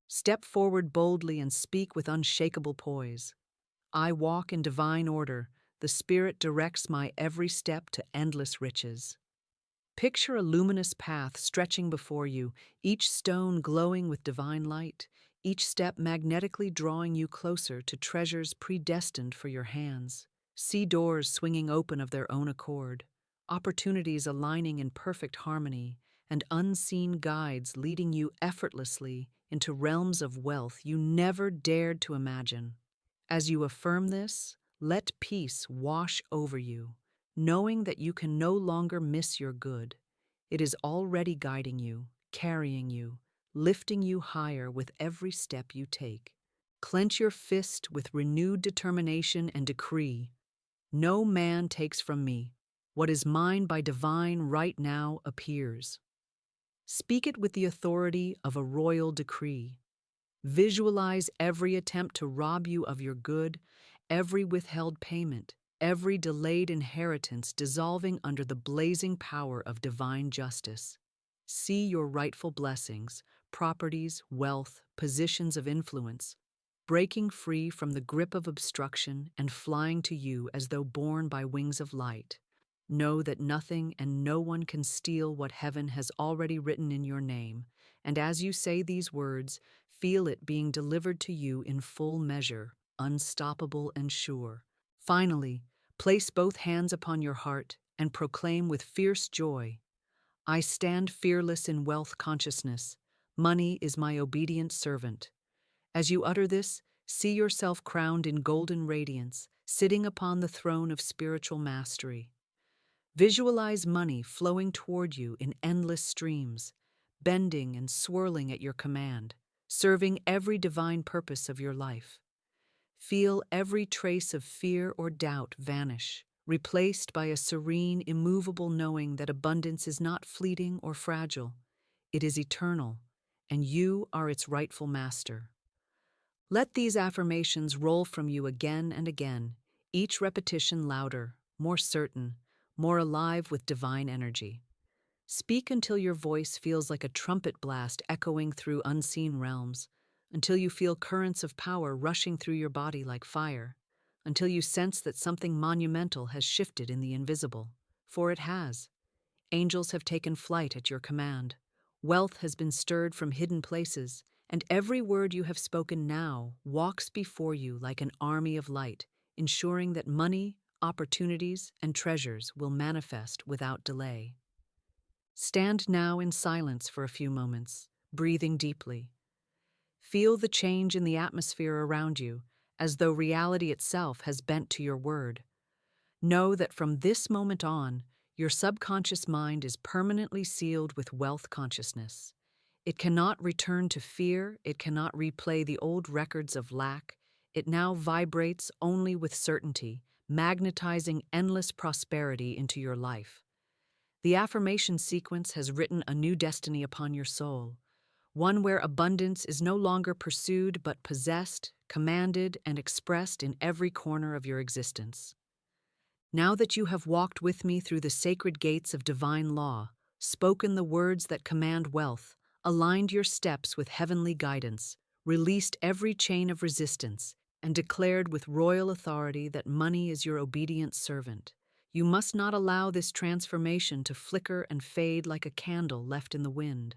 Step forward boldly and speak with unshakable poise. I walk in divine order. The Spirit directs my every step to endless riches. Picture a luminous path stretching before you, each stone glowing with divine light, each step magnetically drawing you closer to treasures predestined for your hands. See doors swinging open of their own accord, opportunities aligning in perfect harmony, and unseen guides leading you effortlessly into realms of wealth you never dared to imagine. As you affirm this, let peace wash over you, knowing that you can no longer miss your good. It is already guiding you, carrying you, lifting you higher with every step you take. Clench your fist with renewed determination and decree, "No man takes from me. What is mine by divine right now appears." Speak it with the authority of a royal decree. Visualize every attempt to rob you of your good, every withheld payment, every delayed inheritance dissolving under the blazing power of divine justice. See your rightful blessings, properties, wealth, positions of influence, breaking free from the grip of obstruction and flying to you as though borne by wings of light. Know that nothing and no one can steal what heaven has already written in your name, and as you say these words, feel it being delivered to you in full measure, unstoppable and sure. Finally, place both hands upon your heart and proclaim with fierce joy, "I stand fearless in wealth consciousness. Money is my obedient servant." As you utter this, see yourself crowned in golden radiance, sitting upon the throne of spiritual mastery. Visualize money flowing toward you in endless streams, bending and swirling at your command, serving every divine purpose of your life. Feel every trace of fear or doubt vanish, replaced by a serene, immovable knowing that abundance is not fleeting or fragile. It is eternal, and you are its rightful master. Let these affirmations roll from you again and again, each repetition louder, more certain, more alive with divine energy. Speak until your voice feels like a trumpet blast echoing through unseen realms, until you feel currents of power rushing through your body like fire, until you sense that something monumental has shifted in the invisible. For it has. Angels have taken flight at your command. Wealth has been stirred from hidden places, and every word you have spoken now walks before you like an army of light, ensuring that money, opportunities, and treasures will manifest without delay. Stand now in silence for a few moments, breathing deeply. Feel the change in the atmosphere around you, as though reality itself has bent to your word. Know that from this moment on, your subconscious mind is permanently sealed with wealth consciousness. It cannot return to fear, it cannot replay the old records of lack. It now vibrates only with certainty, magnetizing endless prosperity into your life. The affirmation sequence has written a new destiny upon your soul, one where abundance is no longer pursued but possessed, commanded, and expressed in every corner of your existence. Now that you have walked with me through the sacred gates of divine law, spoken the words that command wealth, aligned your steps with heavenly guidance, released every chain of resistance, and declared with royal authority that money is your obedient servant, you must not allow this transformation to flicker and fade like a candle left in the wind.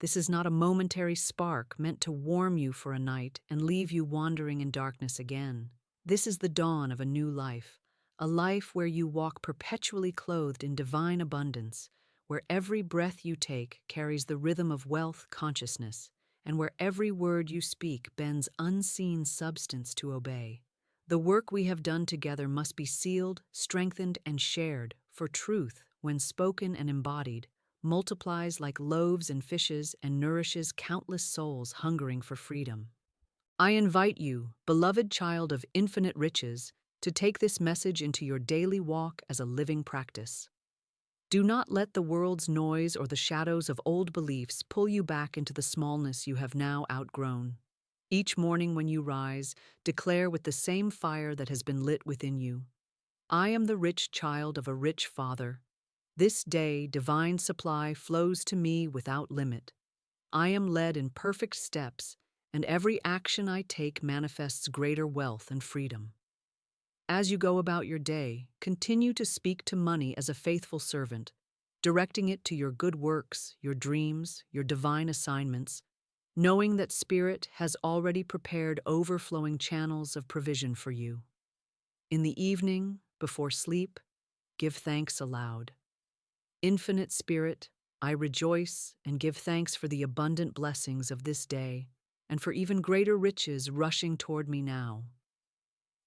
This is not a momentary spark meant to warm you for a night and leave you wandering in darkness again. This is the dawn of a new life, a life where you walk perpetually clothed in divine abundance, where every breath you take carries the rhythm of wealth consciousness, and where every word you speak bends unseen substance to obey. The work we have done together must be sealed, strengthened, and shared, for truth, when spoken and embodied, multiplies like loaves and fishes and nourishes countless souls hungering for freedom. I invite you, beloved child of infinite riches, to take this message into your daily walk as a living practice. Do not let the world's noise or the shadows of old beliefs pull you back into the smallness you have now outgrown. Each morning when you rise, declare with the same fire that has been lit within you, I am the rich child of a rich Father. This day, divine supply flows to me without limit. I am led in perfect steps, and every action I take manifests greater wealth and freedom. As you go about your day, continue to speak to money as a faithful servant, directing it to your good works, your dreams, your divine assignments, knowing that Spirit has already prepared overflowing channels of provision for you. In the evening, before sleep, give thanks aloud. Infinite Spirit, I rejoice and give thanks for the abundant blessings of this day and for even greater riches rushing toward me now.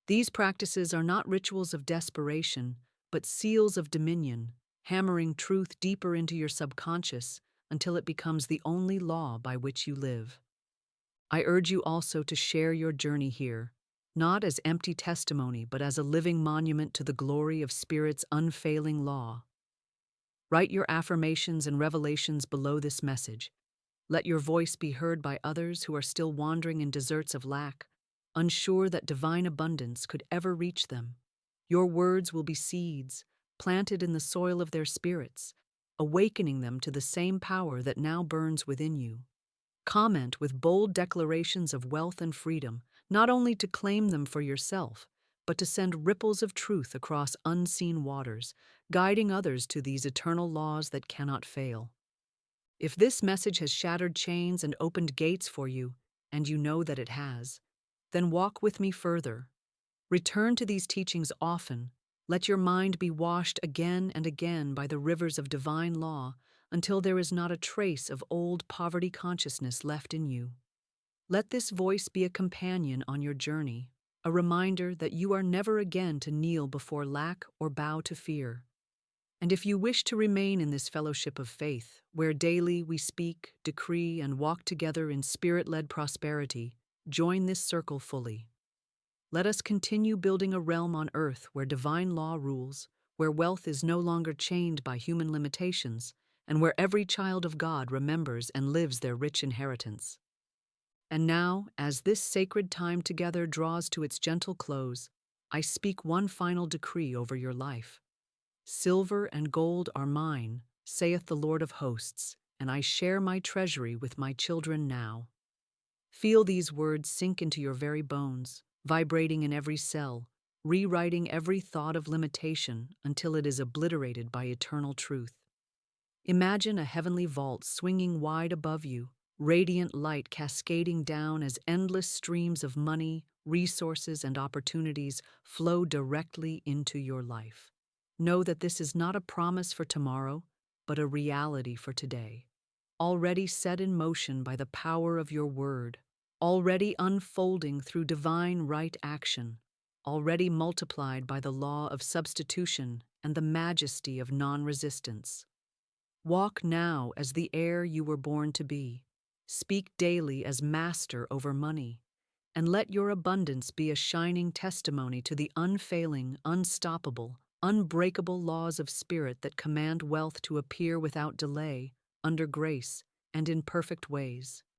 These practices are not rituals of desperation, but seals of dominion, hammering truth deeper into your subconscious until it becomes the only law by which you live. I urge you also to share your journey here, not as empty testimony, but as a living monument to the glory of Spirit's unfailing law. Write your affirmations and revelations below this message. Let your voice be heard by others who are still wandering in deserts of lack, unsure that divine abundance could ever reach them. Your words will be seeds, planted in the soil of their spirits, awakening them to the same power that now burns within you. Comment with bold declarations of wealth and freedom, not only to claim them for yourself, but to send ripples of truth across unseen waters, guiding others to these eternal laws that cannot fail. If this message has shattered chains and opened gates for you, and you know that it has, then walk with me further. Return to these teachings often. Let your mind be washed again and again by the rivers of divine law until there is not a trace of old poverty consciousness left in you. Let this voice be a companion on your journey, a reminder that you are never again to kneel before lack or bow to fear. And if you wish to remain in this fellowship of faith, where daily we speak, decree, and walk together in Spirit-led prosperity, join this circle fully. Let us continue building a realm on earth where divine law rules, where wealth is no longer chained by human limitations, and where every child of God remembers and lives their rich inheritance. And now, as this sacred time together draws to its gentle close, I speak one final decree over your life. Silver and gold are mine, saith the Lord of hosts, and I share my treasury with my children now. Feel these words sink into your very bones, vibrating in every cell, rewriting every thought of limitation until it is obliterated by eternal truth. Imagine a heavenly vault swinging wide above you, radiant light cascading down as endless streams of money, resources, and opportunities flow directly into your life. Know that this is not a promise for tomorrow, but a reality for today, already set in motion by the power of your word, already unfolding through divine right action, already multiplied by the law of substitution and the majesty of non-resistance. Walk now as the heir you were born to be. Speak daily as master over money, and let your abundance be a shining testimony to the unfailing, unstoppable, unbreakable laws of spirit that command wealth to appear without delay, under grace, and in perfect ways.